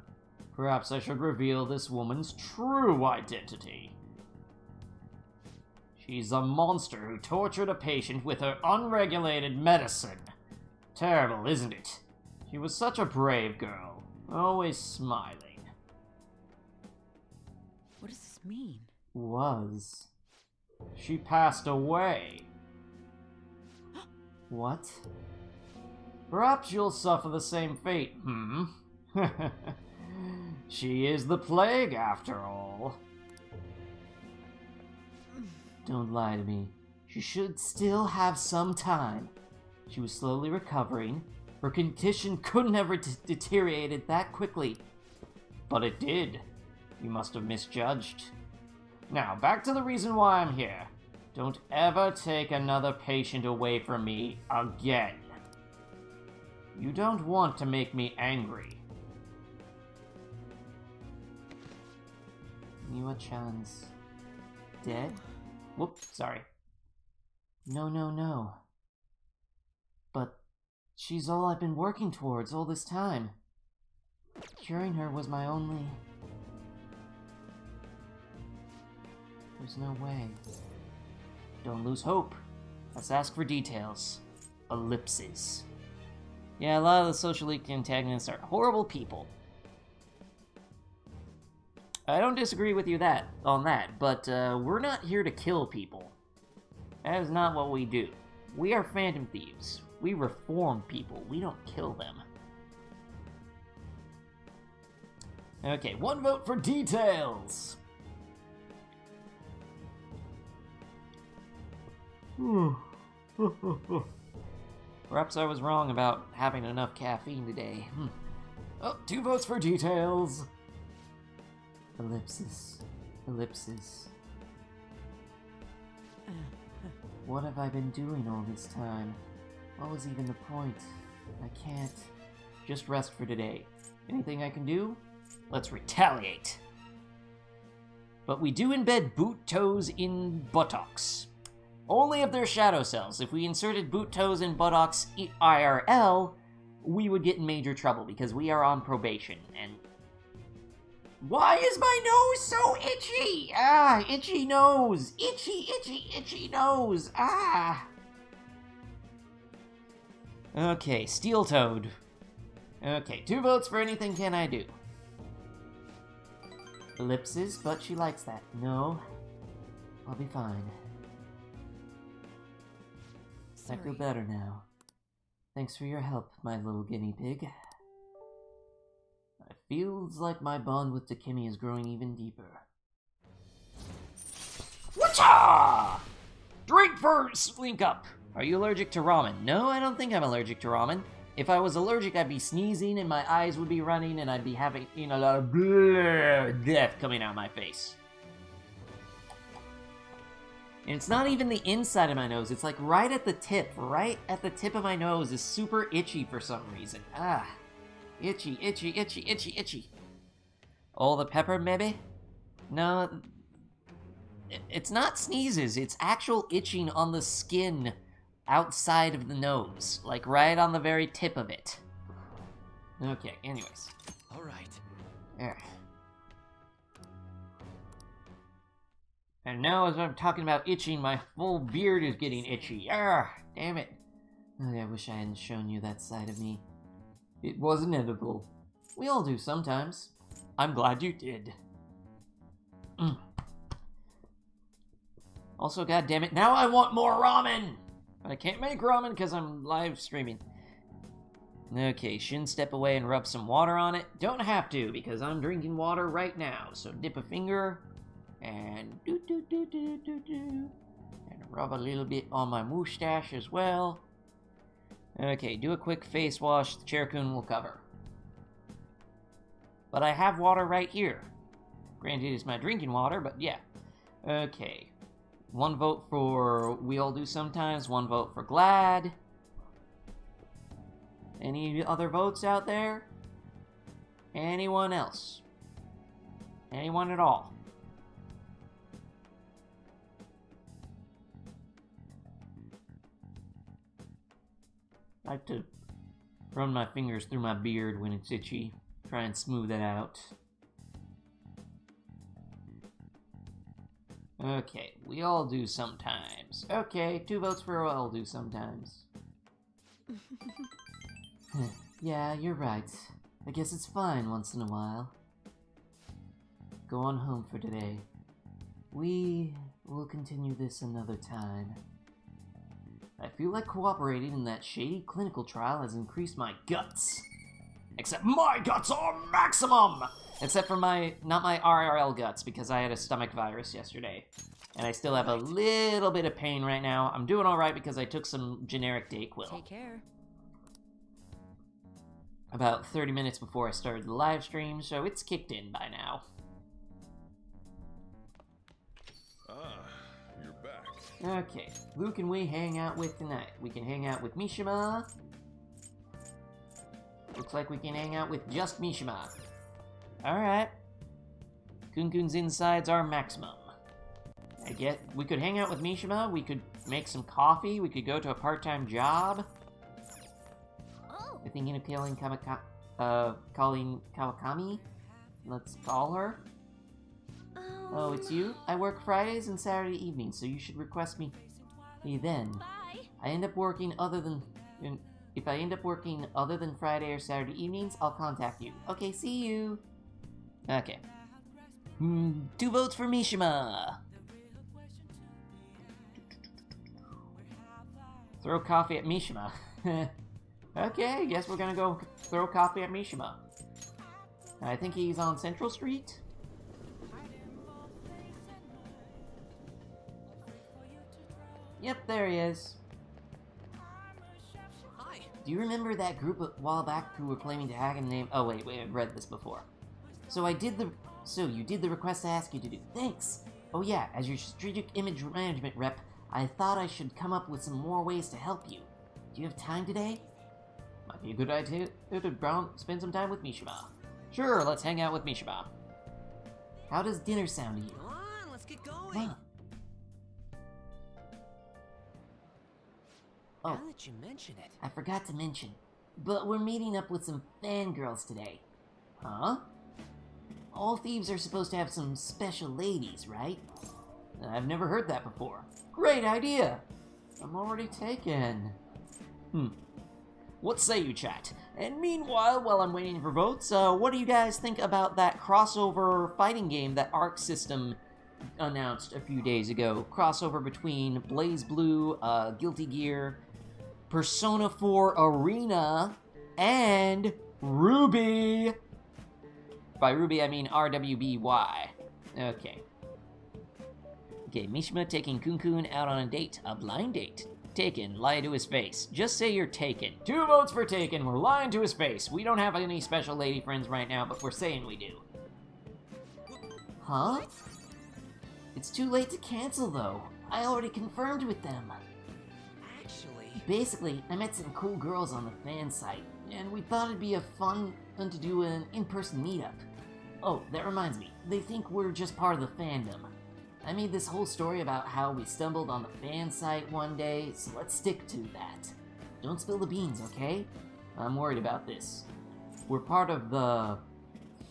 Perhaps I should reveal this woman's true identity. She's a monster who tortured a patient with her unregulated medicine. Terrible, isn't it? She was such a brave girl, always smiling. What does this mean? Was. She passed away. What? Perhaps you'll suffer the same fate, She is the plague, after all. Don't lie to me. She should still have some time. She was slowly recovering. Her condition couldn't have deteriorated that quickly. But it did. You must have misjudged. Now, back to the reason why I'm here. Don't ever take another patient away from me again. You don't want to make me angry. Miwa-chan's dead? Whoops, sorry. No. But she's all I've been working towards all this time. Curing her was my only... There's no way. Don't lose hope. Let's ask for details. Ellipses. Yeah, a lot of the social antagonists are horrible people. I don't disagree with you on that, but we're not here to kill people. That is not what we do. We are phantom thieves. We reform people. We don't kill them. Okay, 1 vote for details! Perhaps I was wrong about having enough caffeine today. Oh, 2 votes for details! Ellipses. What have I been doing all this time? What was even the point? I can't. Just rest for today. Anything I can do? Let's retaliate. But we do embed boot toes in buttocks. Only if they're shadow cells. If we inserted boot toes in buttocks IRL, we would get in major trouble because we are on probation. And why is my nose so itchy? Ah, itchy nose. Itchy nose. Ah. Okay, steel-toed. Okay, 2 votes for anything can I do. Ellipses, but she likes that. No, I'll be fine. I feel better now. Thanks for your help, my little guinea pig. It feels like my bond with Takemi is growing even deeper. Whatcha! Drink first! Link up! Are you allergic to ramen? No, I don't think I'm allergic to ramen. If I was allergic, I'd be sneezing and my eyes would be running and I'd be having, a lot of death coming out of my face. And it's not even the inside of my nose, it's like right at the tip. Right at the tip of my nose is super itchy for some reason. Ah. Itchy, itchy, itchy, itchy, itchy. Oh, the pepper, maybe? No. It's not sneezes, it's actual itching on the skin outside of the nose. Like right on the very tip of it. Okay, anyways. Alright. There. And now as I'm talking about itching, my full beard is getting itchy. Ah, damn it. Oh, I wish I hadn't shown you that side of me. It wasn't edible. We all do sometimes. I'm glad you did. Also, goddammit, now I want more ramen! But I can't make ramen because I'm live streaming. Okay, Shin, step away and rub some water on it. Don't have to, because I'm drinking water right now. So dip a finger, and and rub a little bit on my mustache as well. Okay, do a quick face wash, the Cherokun will cover. But I have water right here. Granted, it's my drinking water, but yeah. Okay. 1 vote for We All Do Sometimes, 1 vote for Glad. Any other votes out there? Anyone else? Anyone at all? I like to run my fingers through my beard when it's itchy. Try and smooth it out. Okay, We All Do Sometimes. Okay, 2 votes for We All Do Sometimes. Yeah, you're right. I guess it's fine once in a while. Go on home for today. We will continue this another time. I feel like cooperating in that shady clinical trial has increased my guts. Except my guts are maximum! Except for not my RRL guts, because I had a stomach virus yesterday. And I still have a little bit of pain right now. I'm doing alright because I took some generic Dayquil. Take care. About 30 minutes before I started the live stream, so it's kicked in by now. Ah, you're back. Okay, who can we hang out with tonight? We can hang out with Mishima. Looks like we can hang out with just Mishima. Alright. Kunkun's insides are maximum. I get we could hang out with Mishima, we could make some coffee, we could go to a part-time job. Oh, You're thinking of calling Kawakami? Let's call her. Oh, it's you? I work Fridays and Saturday evenings, so you should request me then. bye. I end up working if I end up working other than Friday or Saturday evenings, I'll contact you. Okay, see you. Okay. 2 votes for Mishima. Throw coffee at Mishima. Okay, I guess we're gonna go throw coffee at Mishima. I think he's on Central Street. Yep, there he is. Hi. Do you remember that group a while back who were claiming to hack a name? Oh wait, I've read this before. So you did the request I asked you to do. Thanks! Oh yeah, as your strategic image management rep, I thought I should come up with some more ways to help you. Do you have time today? Might be a good idea to spend some time with Mishima. Sure, let's hang out with Mishima. How does dinner sound to you? Come on, let's get going. Come on. Oh, Now that you mention it. I forgot to mention, but we're meeting up with some fangirls today. Huh? All thieves are supposed to have some special ladies, right? I've never heard that before. Great idea! I'm already taken. What say you, chat? And meanwhile, while I'm waiting for votes, what do you guys think about that crossover fighting game that Arc System announced a few days ago? Crossover between Blaze Blue, Guilty Gear, Persona 4 Arena, and Ruby! By Ruby, I mean RWBY. Okay. Okay, Mishima taking Kunkun out on a date. A blind date. Taken. Lie to his face. Just say you're Taken. 2 votes for Taken. We're lying to his face. We don't have any special lady friends right now, but we're saying we do. Huh? It's too late to cancel, though. I already confirmed with them. Actually... Basically, I met some cool girls on the fan site, and we thought it'd be a fun to do an in-person meetup. Oh, that reminds me. They think we're just part of the fandom. I made this whole story about how we stumbled on the fan site one day, so let's stick to that. Don't spill the beans, okay? I'm worried about this. We're part of the...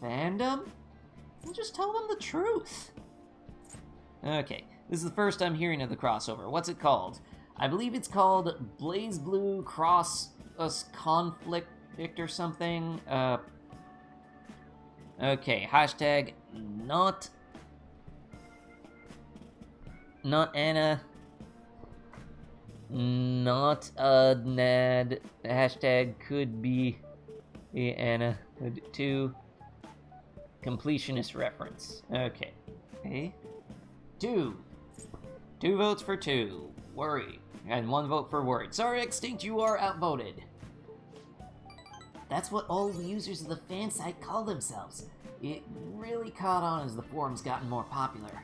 fandom? We'll just tell them the truth. Okay, this is the first I'm hearing of the crossover. What's it called? I believe it's called Blaze Blue Cross Us Conflict or something. Okay, hashtag not Anna, not Nad, hashtag could be Anna, 2, completionist reference. Okay. Okay. 2 votes for 2. Worry. And 1 vote for worried. Sorry, Extinct, you are outvoted. That's what all the users of the fan site call themselves. It really caught on as the forums gotten more popular.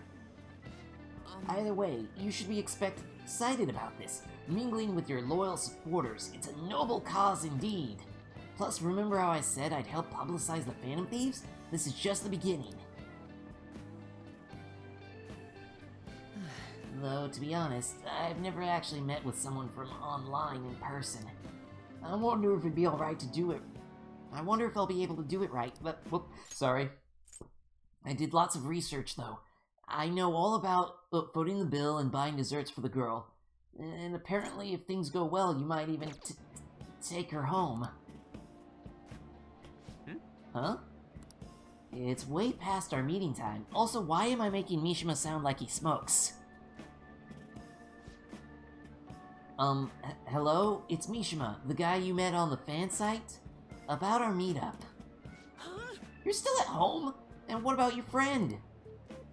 Either way, you should be excited about this. Mingling with your loyal supporters, it's a noble cause indeed. Plus, remember how I said I'd help publicize the Phantom Thieves? This is just the beginning. Though, to be honest, I've never actually met with someone from online in person. I wonder if it'd be alright to do it. I wonder if I'll be able to do it right, but, whoop, sorry. I did lots of research, though. I know all about footing the bill and buying desserts for the girl. And apparently, if things go well, you might even take her home. Huh? It's way past our meeting time. Also, why am I making Mishima sound like he smokes? Hello? It's Mishima, the guy you met on the fan site? About our meetup. Huh? You're still at home? And what about your friend?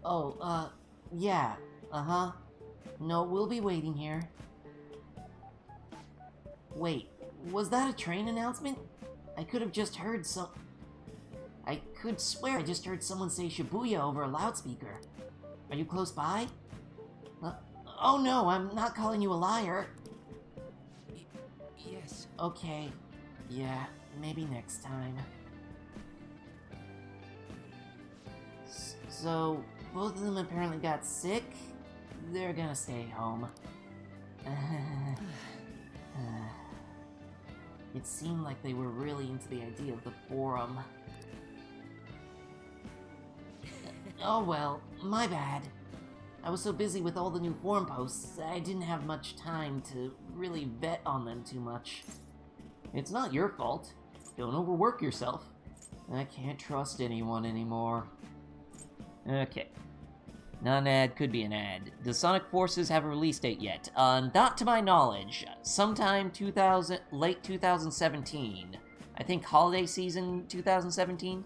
Oh, yeah, uh-huh. No, we'll be waiting here. Wait, was that a train announcement? I could have just heard I could swear I just heard someone say Shibuya over a loudspeaker. Are you close by? Oh no, I'm not calling you a liar. Yes. Okay, yeah, maybe next time. So, both of them apparently got sick. They're gonna stay home. It seemed like they were really into the idea of the forum. Oh well, my bad. I was so busy with all the new forum posts, I didn't have much time to really vet on them too much. It's not your fault. Don't overwork yourself. I can't trust anyone anymore. Okay. Not an ad, could be an ad. Does Sonic Forces have a release date yet? Not to my knowledge. Sometime late 2017. I think holiday season 2017?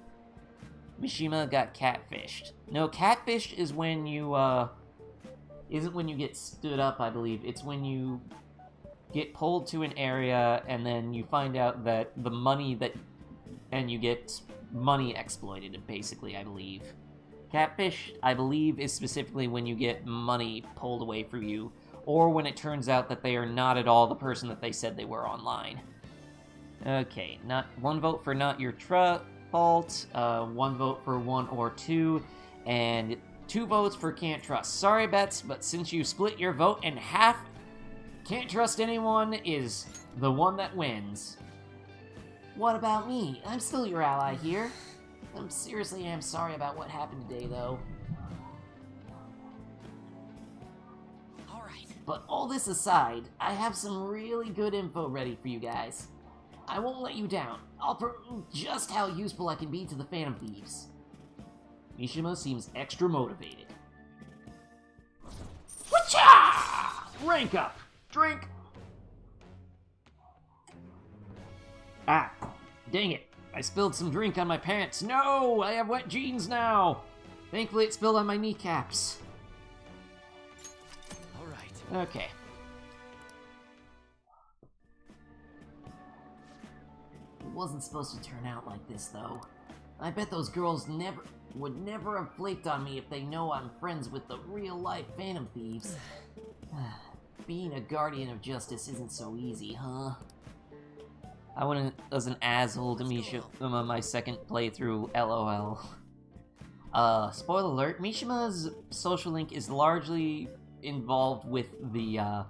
Mishima got catfished. No, catfished is when you, isn't when you get stood up, I believe. It's when you get pulled to an area and then you find out that the money and you get money exploited, basically, I believe. Catfish, I believe, is specifically when you get money pulled away from you, or when it turns out that they are not at all the person that they said they were online. Okay, not 1 vote for not your fault, 1 vote for 1 or 2, and 2 votes for can't trust. Sorry, Bets, but since you split your vote in half, can't trust anyone is the one that wins. What about me? I'm still your ally here. I'm seriously am sorry about what happened today, though. Alright. But all this aside, I have some really good info ready for you guys. I won't let you down. I'll prove just how useful I can be to the Phantom Thieves. Mishima seems extra motivated. Whatcha! Rank up! Drink! Ah, dang it. I spilled some drink on my pants. No! I have wet jeans now! Thankfully it spilled on my kneecaps. Alright. Okay. wasn't supposed to turn out like this, though. I bet those girls would never have flaked on me if they know I'm friends with the real-life Phantom Thieves. Being a guardian of justice isn't so easy, huh? I went as an asshole to Mishima my second playthrough, lol. Spoiler alert, Mishima's social link is largely involved with the,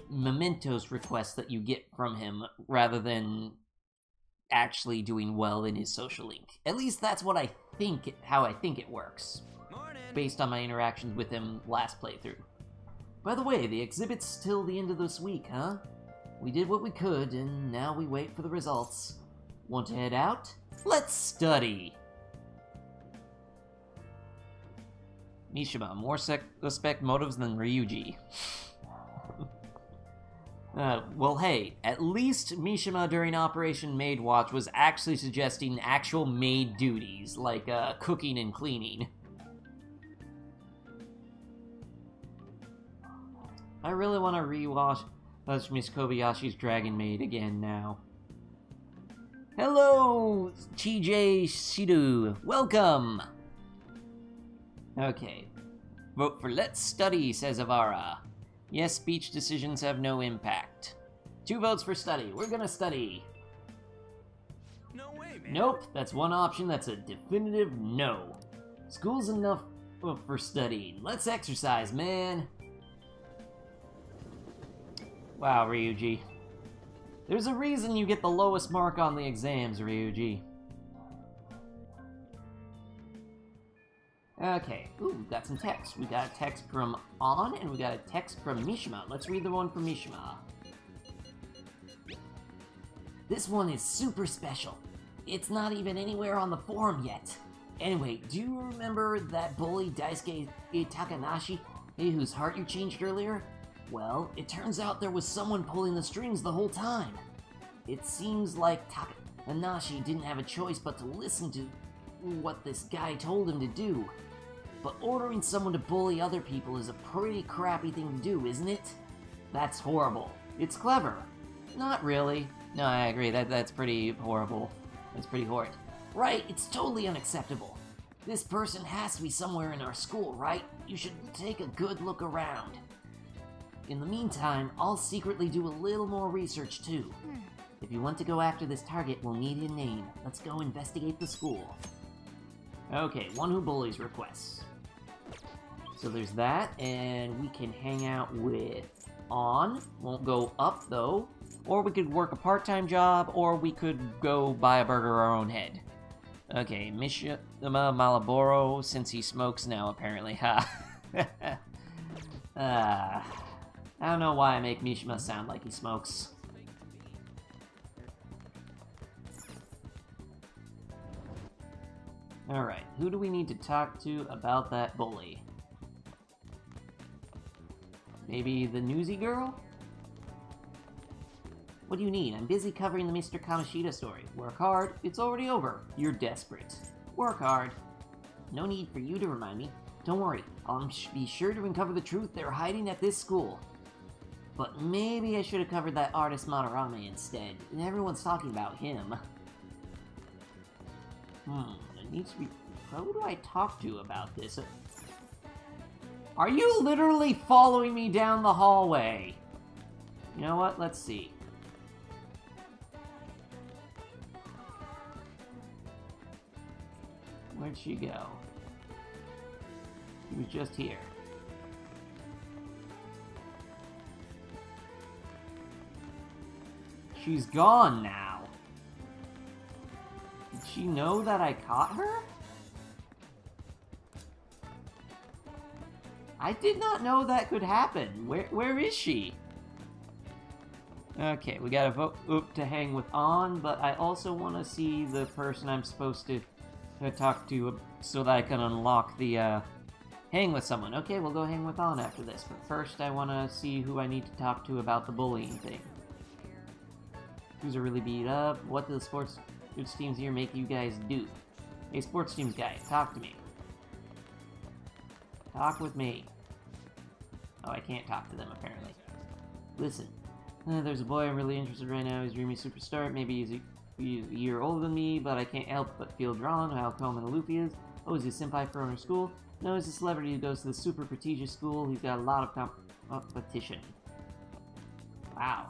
mementos requests that you get from him, rather than actually doing well in his social link. At least that's what I think, how I think it works. Morning. Based on my interactions with him last playthrough. By the way, the exhibit's till the end of this week, huh? We did what we could, and now we wait for the results. Want to head out? Let's study! Mishima, more suspect motives than Ryuji. Well, hey, at least Mishima during Operation Maid Watch was actually suggesting actual maid duties, like cooking and cleaning. I really want to rewatch Miss Kobayashi's Dragon Maid again now. Hello, TJ Shidu. Welcome! Okay. Vote for Let's Study, says Avara. Yes, speech decisions have no impact. 2 votes for study. We're gonna study. No way, man. Nope, that's one option. That's a definitive no. School's enough for studying. Let's exercise, man. Wow, Ryuji. There's a reason you get the lowest mark on the exams, Ryuji. Okay, ooh, we got some text. We got a text from An, and we got a text from Mishima. Let's read the one from Mishima. This one is super special. It's not even anywhere on the forum yet. Anyway, do you remember that bully Daisuke Takanashi, whose heart you changed earlier? Well, it turns out there was someone pulling the strings the whole time. It seems like Takanashi didn't have a choice but to listen to what this guy told him to do. But ordering someone to bully other people is a pretty crappy thing to do, isn't it? That's horrible. It's clever. Not really. No, I agree. That's pretty horrible. That's pretty horrid. Right, it's totally unacceptable. This person has to be somewhere in our school, right? You should take a good look around. In the meantime, I'll secretly do a little more research too. If you want to go after this target, we'll need a name. Let's go investigate the school. Okay, one who bullies requests. So there's that, and we can hang out with An. Won't go up though. Or we could work a part-time job, or we could go buy a burger our own head. Okay, Mishima Malaboro, since he smokes now apparently, ha. I don't know why I make Mishima sound like he smokes. Alright, who do we need to talk to about that bully? Maybe the newsy girl? What do you need? I'm busy covering the Mr. Kamoshida story. Work hard. It's already over. You're desperate. Work hard. No need for you to remind me. Don't worry. I'll be sure to uncover the truth they're hiding at this school. But maybe I should have covered that artist Madarame instead. Everyone's talking about him. It needs to be... Who do I talk to about this? Are you literally following me down the hallway? You know what? Let's see. Where'd she go? She was just here. She's gone now. Did she know that I caught her? I did not know that could happen. Where is she? Okay, we got a vote to hang with An, but I also want to see the person I'm supposed to talk to so that I can unlock the hang with someone. Okay, we'll go hang with An after this, but first I want to see who I need to talk to about the bullying thing. Who's really beat up? What do the sports teams here make you guys do? Hey, sports teams guy, talk to me. Talk with me. Oh, I can't talk to them, apparently. Listen, there's a boy I'm really interested in right now. He's a dreamy superstar. Maybe He's a year older than me, but I can't help but feel drawn to how calm and aloof he is. Oh, is he a senpai from our school? No, he's a celebrity who goes to the super prestigious school. He's got a lot of competition. Wow.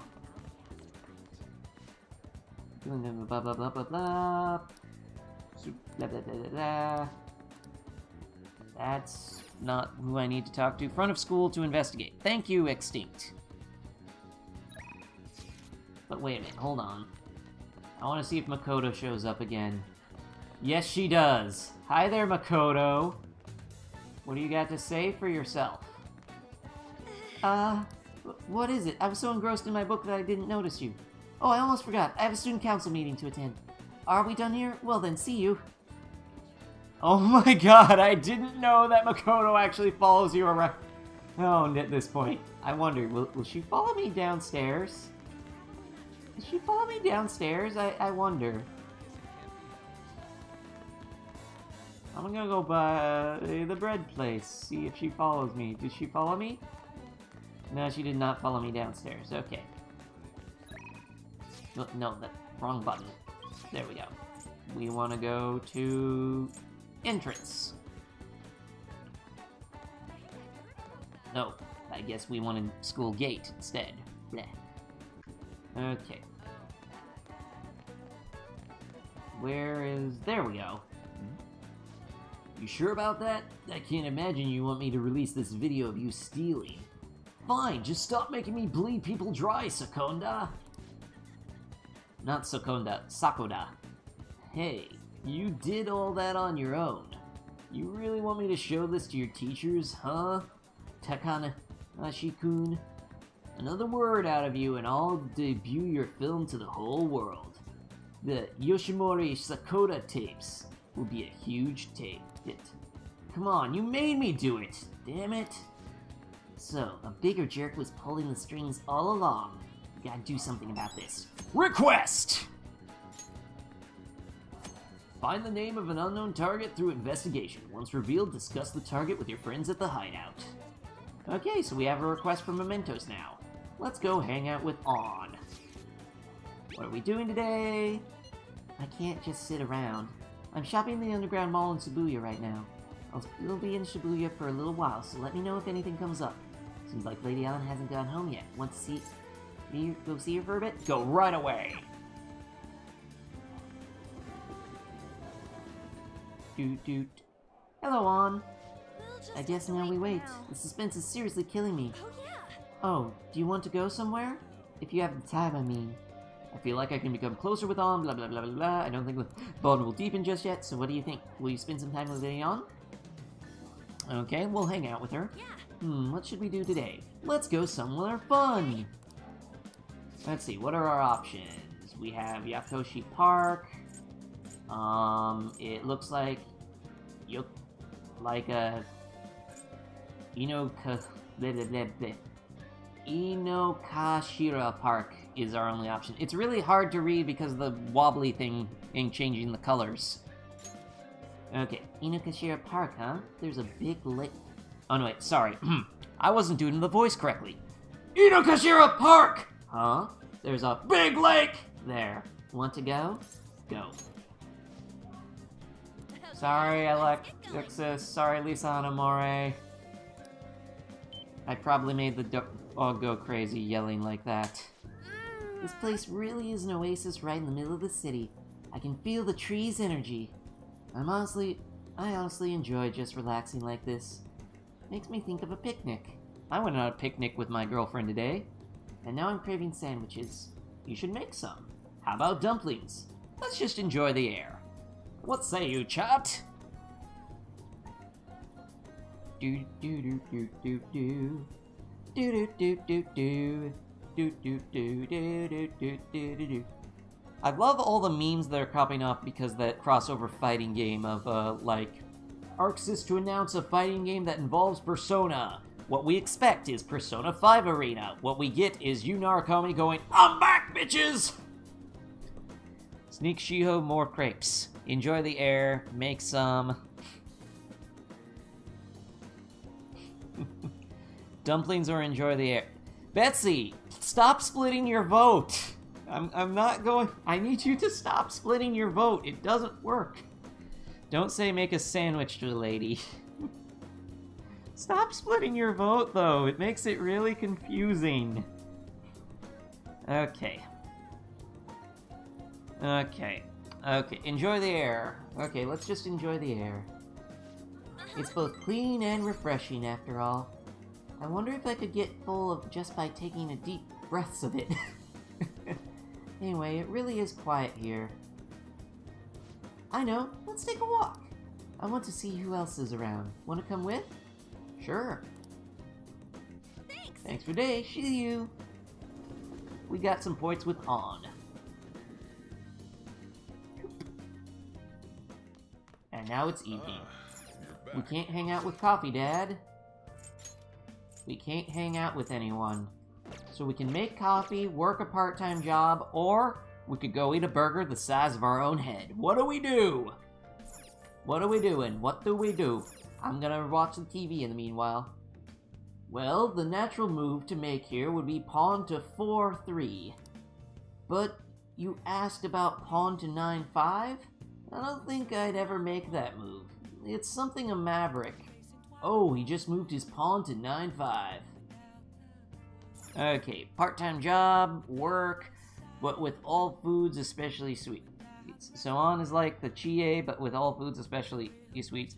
Blah, blah, blah, blah, blah, blah. Blah, blah, blah, blah, blah. That's not who I need to talk to. Front of school to investigate. Thank you, Extinct. But wait a minute, hold on. I want to see if Makoto shows up again. Yes, she does. Hi there, Makoto. What do you got to say for yourself? What is it? I was so engrossed in my book that I didn't notice you. Oh, I almost forgot. I have a student council meeting to attend. Are we done here? Well then, see you. Oh my god, I didn't know that Makoto actually follows you around. Oh, at this point. I wonder, will she follow me downstairs? Will she follow me downstairs? I wonder. I'm gonna go by the bread place, see if she follows me. Did she follow me? No, she did not follow me downstairs. Okay. No, that wrong button. There we go. We want to go to entrance. No, I guess we wanted school gate instead. Bleh. Okay. Where is... There we go. You sure about that? I can't imagine you want me to release this video of you stealing. Fine, just stop making me bleed people dry, Sekonda. Not Sekonda, Sakoda. Hey, you did all that on your own. You really want me to show this to your teachers, huh? Takanashi-kun? Another word out of you and I'll debut your film to the whole world. The Yoshimori Sakoda tapes will be a huge hit. Come on, you made me do it! Damn it! So, a bigger jerk was pulling the strings all along. You gotta do something about this. Request! Find the name of an unknown target through investigation. Once revealed, discuss the target with your friends at the hideout. Okay, so we have a request for mementos now. Let's go hang out with On. What are we doing today? I can't just sit around. I'm shopping in the underground mall in Shibuya right now. I'll be in Shibuya for a little while, so let me know if anything comes up. Seems like Lady Ellen hasn't gone home yet. Want to go see her for a bit? Go right away! Doot. Hello, On. I guess now we wait. The suspense is seriously killing me. Oh, yeah. Oh, do you want to go somewhere? If you have the time, I mean. I feel like I can become closer with On, blah blah blah blah blah. I don't think the bond will deepen just yet, so what do you think? Will you spend some time with Lady On? Okay, we'll hang out with her. Yeah. What should we do today? Let's go somewhere fun! Let's see, what are our options? We have Yakoshi Park. It looks like... Inokashira Park is our only option. It's really hard to read because of the wobbly thing in changing the colors. Okay, Inokashira Park, huh? There's a big lake. Oh no, wait, sorry. I wasn't doing the voice correctly. Inokashira Park! Huh? There's a big lake! There. Want to go? Go. Sorry, Alexis. Sorry, Lisa Hanamore. I probably made the dog go crazy yelling like that. This place really is an oasis right in the middle of the city. I can feel the trees' energy. I honestly enjoy just relaxing like this. Makes me think of a picnic. I went on a picnic with my girlfriend today, and now I'm craving sandwiches. You should make some. How about dumplings? Let's just enjoy the air. What say you, chat? Do do do do do do do do do do do do do do do do do. I love all the memes that are cropping up because that crossover fighting game of like ArcSys to announce a fighting game that involves Persona. What we expect is Persona 5 Arena. What we get is Yu Narukami going, "I'm back, bitches!" Sneak Shiho more crepes. Enjoy the air. Make some. Dumplings or enjoy the air. Betsy, stop splitting your vote. I'm not going... I need you to stop splitting your vote. It doesn't work. Don't say make a sandwich to the lady. Stop splitting your vote, though. It makes it really confusing. Okay. Okay. Okay, enjoy the air. Okay, let's just enjoy the air. It's both clean and refreshing, after all. I wonder if I could get full of just by taking a deep breaths of it. Anyway, it really is quiet here. I know, let's take a walk. I want to see who else is around. Want to come with? Sure. Thanks for day, see you. We got some points with On. And now it's evening. We can't hang out with Coffee Dad. We can't hang out with anyone. So we can make coffee, work a part-time job, or we could go eat a burger the size of our own head. What do we do? What are we doing? What do we do? I'm gonna watch the TV in the meanwhile. Well, the natural move to make here would be pawn to 4-3. But you asked about pawn to 9-5? I don't think I'd ever make that move. It's something a maverick. Oh, he just moved his pawn to 9-5. Okay, part-time job, work, but with all foods especially sweet. So On is like the Chie, but with all foods especially sweets.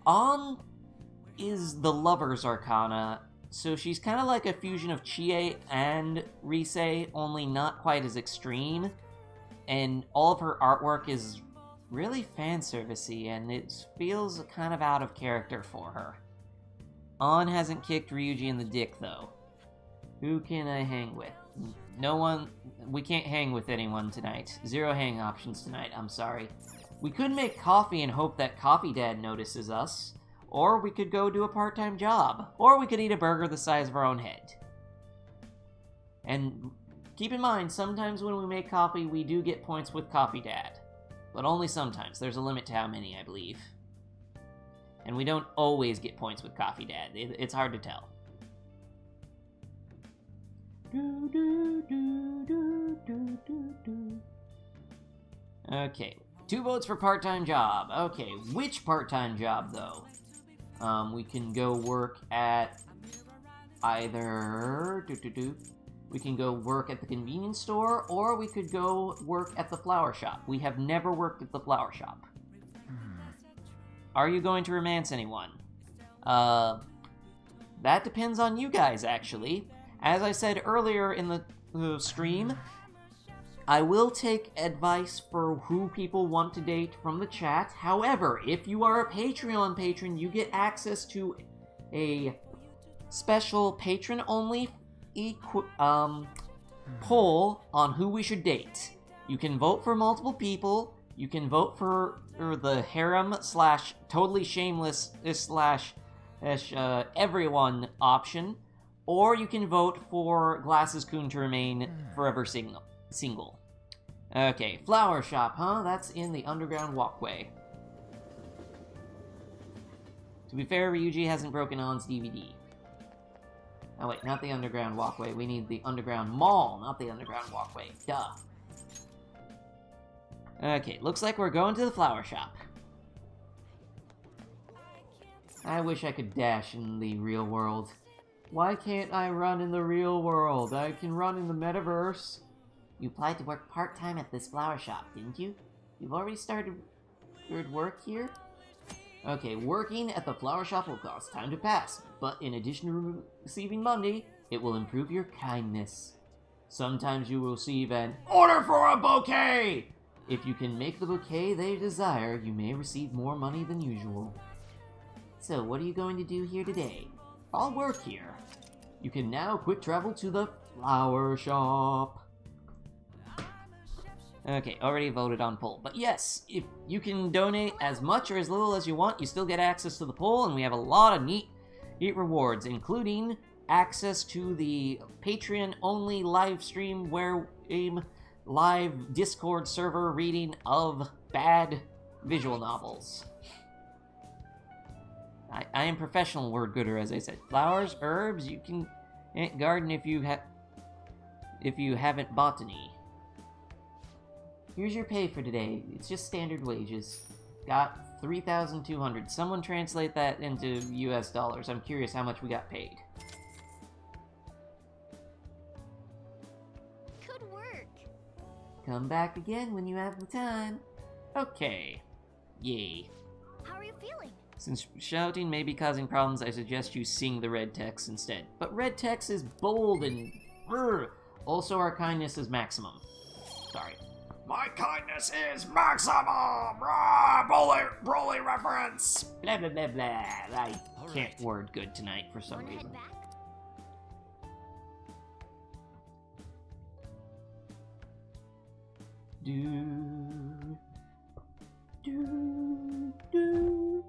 On is the Lover's Arcana, so she's kind of like a fusion of Chie and Rise, only not quite as extreme. And all of her artwork is really fan servicey, and it feels kind of out of character for her. On hasn't kicked Ryuji in the dick, though. Who can I hang with? No one... We can't hang with anyone tonight. 0 hang options tonight, I'm sorry. We could make coffee and hope that Coffee Dad notices us. Or we could go do a part-time job. Or we could eat a burger the size of our own head. And keep in mind, sometimes when we make coffee, we do get points with Coffee Dad. But only sometimes. There's a limit to how many, I believe. And we don't always get points with Coffee Dad. It's hard to tell. Okay, 2 votes for part-time job. Okay, which part-time job, though? We can go work at either... We can go work at the convenience store, or we could go work at the flower shop. We have never worked at the flower shop. Are you going to romance anyone? That depends on you guys, actually. As I said earlier in the stream, I will take advice for who people want to date from the chat. However, if you are a Patreon patron, you get access to a special patron-only poll on who we should date. You can vote for multiple people. You can vote for the harem / totally shameless / everyone option. Or you can vote for Glasses-kun to remain forever single. Okay, flower shop, huh? That's in the underground walkway. To be fair, Ryuji hasn't broken On's DVD. Oh wait, not the underground walkway. We need the underground mall, not the underground walkway. Duh. Okay, looks like we're going to the flower shop. I wish I could dash in the real world. Why can't I run in the real world? I can run in the metaverse. You applied to work part-time at this flower shop, didn't you? You've already started work here? Okay, working at the flower shop will cause time to pass, but in addition to receiving money, it will improve your kindness. Sometimes you will receive an order for a bouquet! If you can make the bouquet they desire, you may receive more money than usual. So, what are you going to do here today? I'll work here. You can now quick travel to the flower shop. Okay, already voted on poll. But yes, if you can donate as much or as little as you want, you still get access to the poll, and we have a lot of neat rewards, including access to the Patreon-only live stream where live Discord server reading of bad visual novels. I am professional word gooder, as I said. Flowers, herbs, you can garden if you if you haven't bought any. Here's your pay for today. It's just standard wages. Got 3,200. Someone translate that into US dollars. I'm curious how much we got paid. Good work. Come back again when you have the time. Okay. Yay. How are you feeling? Since shouting may be causing problems, I suggest you sing the red text instead. But red text is bold and... Also, our kindness is maximum. Sorry. My kindness is maximum! Broly reference! Blah, blah, blah, blah. I All can't right. word good tonight for some Wanna reason. head back? Do... Do... Do...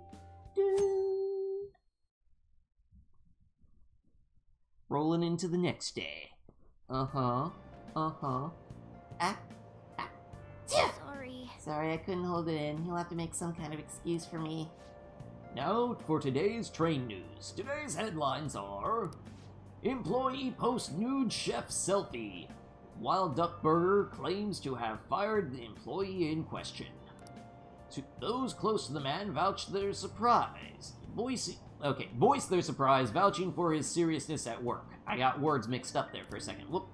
Do... Rolling into the next day. Uh-huh. Uh-huh. Ah. Sorry. Sorry, I couldn't hold it in. You'll have to make some kind of excuse for me. Now for today's train news. Today's headlines are... Employee posts nude chef selfie. Wild Duck Burger claims to have fired the employee in question. To those close to the man vouched their surprise. Voice their surprise, vouching for his seriousness at work. I got words mixed up there for a second. Whoop.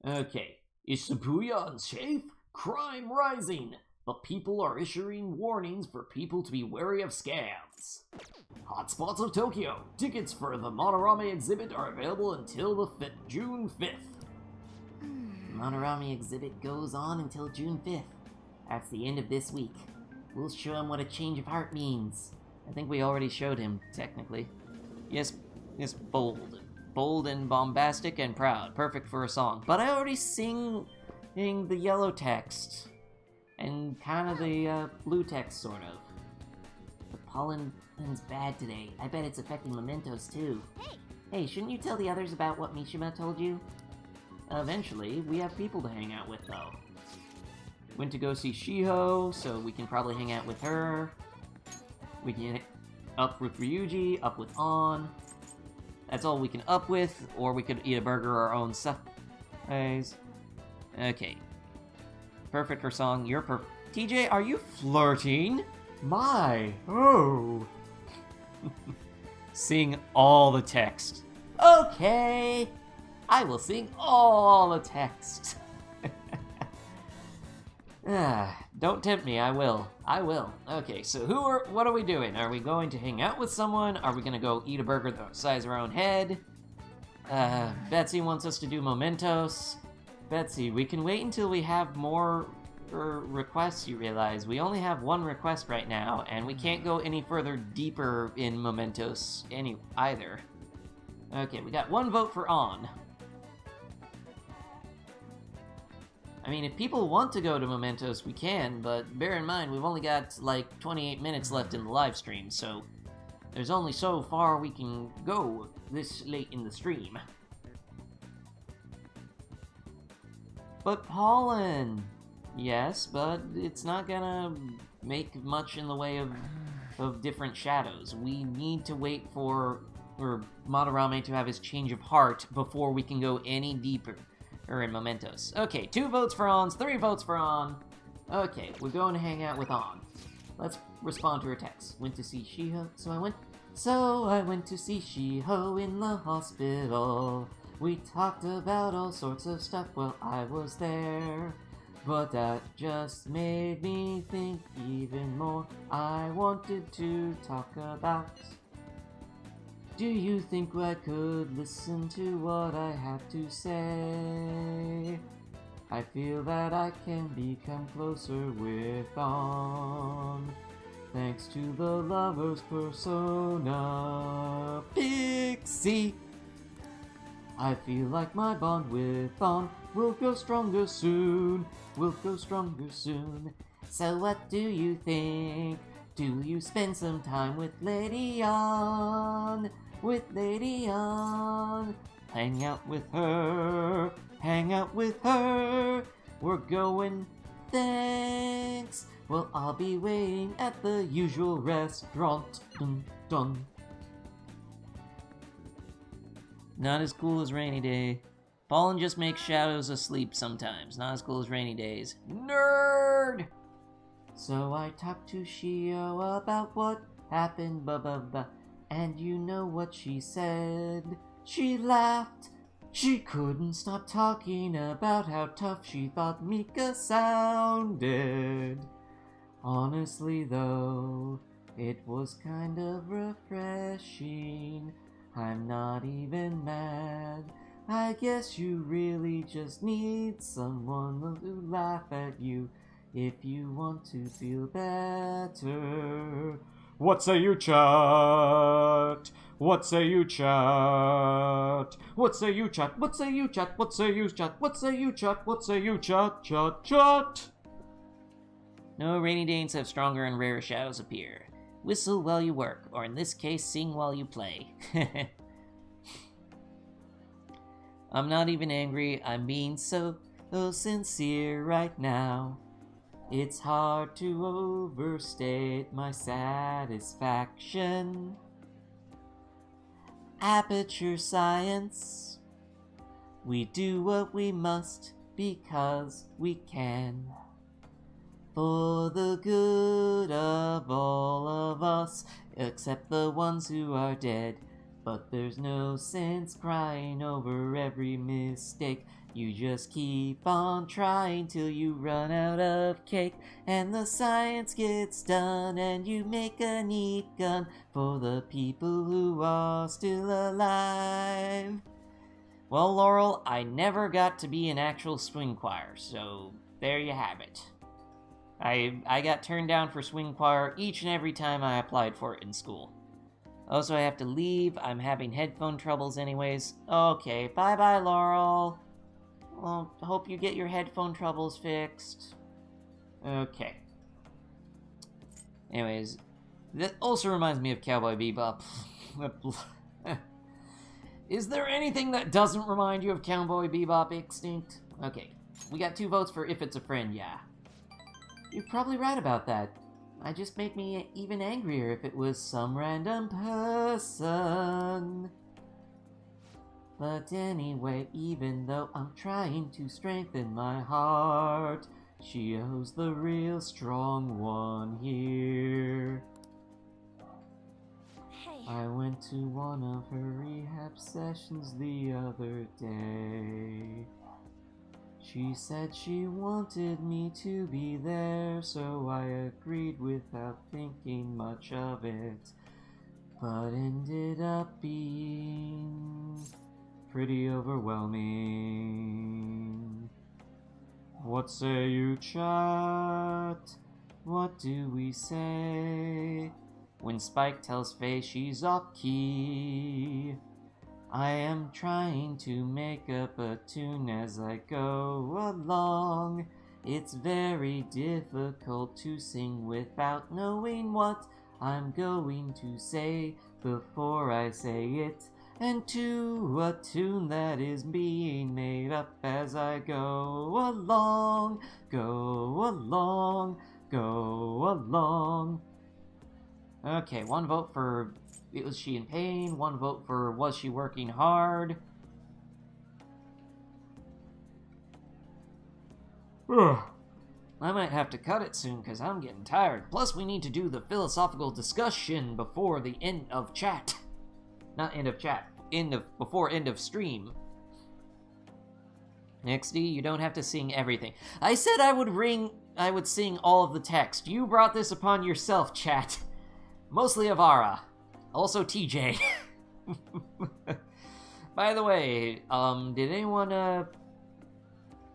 Okay. Is Shibuya unsafe? Crime rising, but people are issuing warnings for people to be wary of scams. Hotspots of Tokyo. Tickets for the Monorama exhibit are available until the June 5th. Monorama exhibit goes on until June 5th. That's the end of this week. We'll show him what a change of heart means. I think we already showed him, technically. Yes, bold. Bold and bombastic and proud. Perfect for a song. But I already sing the yellow text. And kind of the blue text, sort of. The pollen's bad today. I bet it's affecting mementos, too. Hey, shouldn't you tell the others about what Mishima told you? Eventually, we have people to hang out with, though. Went to go see Shiho, so we can probably hang out with her. We can up with Ryuji, up with On. That's all we can up with, or we could eat a burger our own size. Okay. Perfect for song. You're perfect. TJ, are you flirting? My. Oh. Sing all the text. Okay. I will sing all the text. Don't tempt me, I will. I will. Okay, so what are we doing? Are we going to hang out with someone? Are we gonna go eat a burger the size of our own head? Betsy wants us to do mementos. Betsy, we can wait until we have more requests, you realize. We only have one request right now, and we can't go any further deeper in mementos either. Okay, we got one vote for On. I mean, if people want to go to mementos, we can, but bear in mind, we've only got, like, 28 minutes left in the live stream, so there's only so far we can go this late in the stream. But pollen! Yes, but it's not gonna make much in the way of different shadows. We need to wait for Madarame to have his change of heart before we can go any deeper. Or in mementos. Okay, 2 votes for Ons, 3 votes for On. Okay, we're going to hang out with On. Let's respond to her text. Went to see Shiho, so I went to see Shiho in the hospital. We talked about all sorts of stuff while I was there. But that just made me think even more. I wanted to talk about... Do you think I could listen to what I have to say? I feel that I can become closer with On. Thanks to the lover's persona, Pixie. I feel like my bond with On will grow stronger soon. Will grow stronger soon. So what do you think? Do you spend some time with Lady On? With Lady On. Hang out with her. Hang out with her. We're going. Thanks. Well, I'll be waiting at the usual restaurant. Dun dun. Not as cool as Rainy Day, Fallen just makes shadows asleep sometimes. Not as cool as rainy days. Nerd! So I talked to Shio about what happened, and you know what she said. She laughed. She couldn't stop talking about how tough she thought Mika sounded. Honestly though, it was kind of refreshing. I'm not even mad. I guess you really just need someone to laugh at you if you want to feel better. What say you, chat? What say you, chat? What say you, chat? What say you, chat? What say you, chat? What say you, chat? What say you, chat? Chat. No, rainy days have stronger and rarer shadows appear. Whistle while you work, or in this case, sing while you play. I'm not even angry, I'm being so sincere right now. It's hard to overstate my satisfaction. Aperture science. We do what we must because we can. For the good of all of us, except the ones who are dead. But there's no sense crying over every mistake. You just keep on trying till you run out of cake. And the science gets done and you make a neat gun for the people who are still alive. Well, Laurel, I never got to be an actual swing choir, so there you have it. I got turned down for swing choir each and every time I applied for it in school. Also, I have to leave. I'm having headphone troubles anyways. Okay, bye-bye, Laurel. Well, hope you get your headphone troubles fixed. Okay. Anyways, that also reminds me of Cowboy Bebop. Is there anything that doesn't remind you of Cowboy Bebop, Extinct? Okay, we got 2 votes for If It's a Friend, yeah. You're probably right about that. It just make me even angrier if it was some random person. But anyway, even though I'm trying to strengthen my heart, Shio's the real strong one here. Hey. I went to one of her rehab sessions the other day. She said she wanted me to be there, so I agreed without thinking much of it, but ended up being pretty overwhelming. What say you, chat? What do we say when Spike tells Faye she's off key? I am trying to make up a tune as I go along. It's very difficult to sing without knowing what I'm going to say before I say it, and to a tune that is being made up as I go along, go along, go along. Okay, 1 vote for Was She in Pain? 1 vote for Was She Working Hard? I might have to cut it soon because I'm getting tired. Plus, we need to do the philosophical discussion before the end of chat. Not end of chat. Before end of stream. XD, you don't have to sing everything. I said I would sing all of the text. You brought this upon yourself, chat. Mostly Avara. Also TJ. By the way,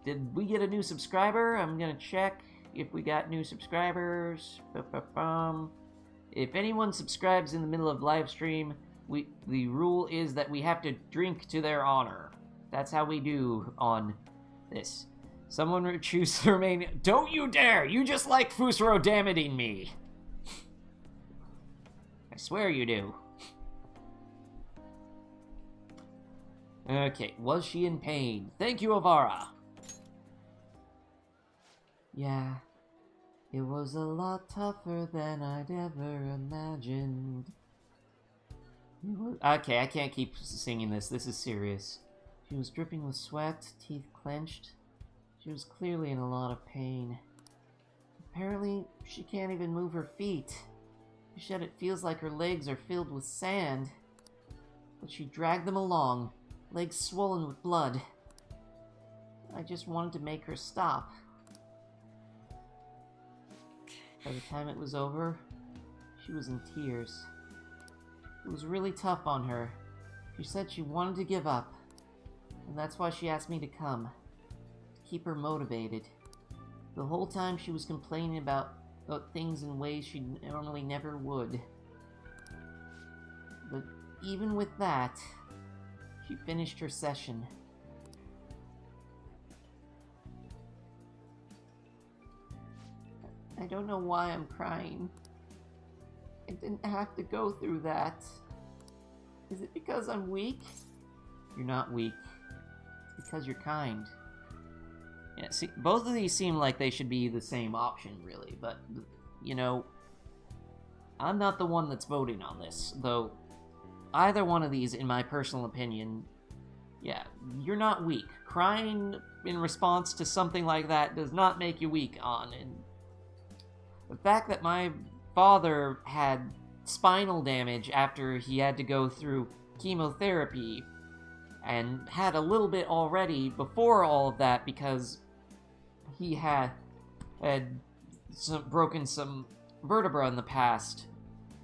did we get a new subscriber? I'm gonna check if we got new subscribers. If anyone subscribes in the middle of live stream, the rule is that we have to drink to their honor. That's how we do on this. Someone would choose to remain. Don't you dare! You just like Fusro damaging me. I swear you do. Okay, Was She in Pain? Thank you, Avara. Yeah, it was a lot tougher than I'd ever imagined. Okay, I can't keep singing this. This is serious. She was dripping with sweat, teeth clenched. She was clearly in a lot of pain. Apparently, she can't even move her feet. She said it feels like her legs are filled with sand. But she dragged them along, legs swollen with blood. I just wanted to make her stop. By the time it was over, she was in tears. It was really tough on her. She said she wanted to give up, and that's why she asked me to come, to keep her motivated. The whole time she was complaining about things in ways she normally never would. But even with that, she finished her session. I don't know why I'm crying. I didn't have to go through that. Is it because I'm weak? You're not weak. It's because you're kind. Yeah, see, both of these seem like they should be the same option, really, but, you know, I'm not the one that's voting on this, though either one of these, in my personal opinion, yeah, you're not weak. Crying in response to something like that does not make you weak, and the fact that my father had spinal damage after he had to go through chemotherapy, and had a little bit already before all of that because he had broken some vertebra in the past.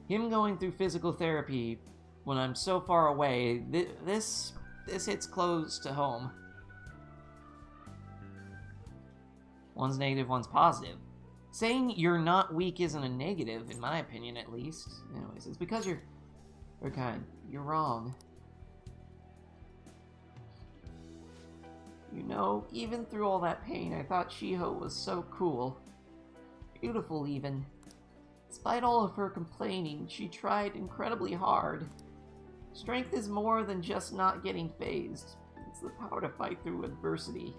Him going through physical therapy when I'm so far away, this hits close to home. One's negative, one's positive. Saying you're not weak isn't a negative, in my opinion, at least. Anyways, it's because you're kind. You're wrong. You know, even through all that pain, I thought Shiho was so cool. Beautiful, even. Despite all of her complaining, she tried incredibly hard. Strength is more than just not getting phased. It's the power to fight through adversity.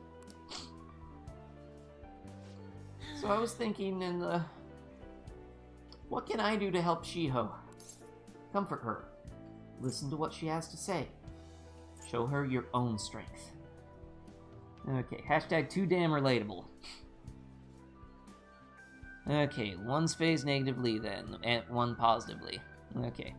So I was thinking, what can I do to help Shiho? Comfort her. Listen to what she has to say. Show her your own strength. Okay, hashtag too damn relatable. Okay, one's phased negatively then, and one positively. Okay.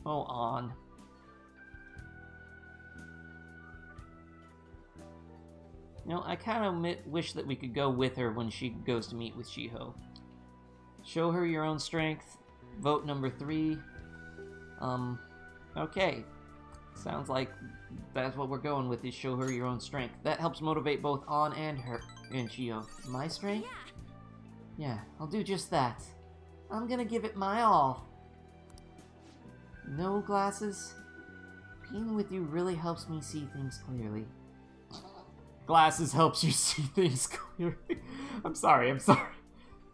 Oh, on. You know, I kind of wish that we could go with her when she goes to meet with Shiho. Show her your own strength. Vote number 3. Okay. Sounds like that's what we're going with, is show her your own strength. That helps motivate both On and her and Shiho. My strength? Yeah, I'll do just that. I'm gonna give it my all. No glasses? Being with you really helps me see things clearly. Glasses helps you see things clearly. I'm sorry.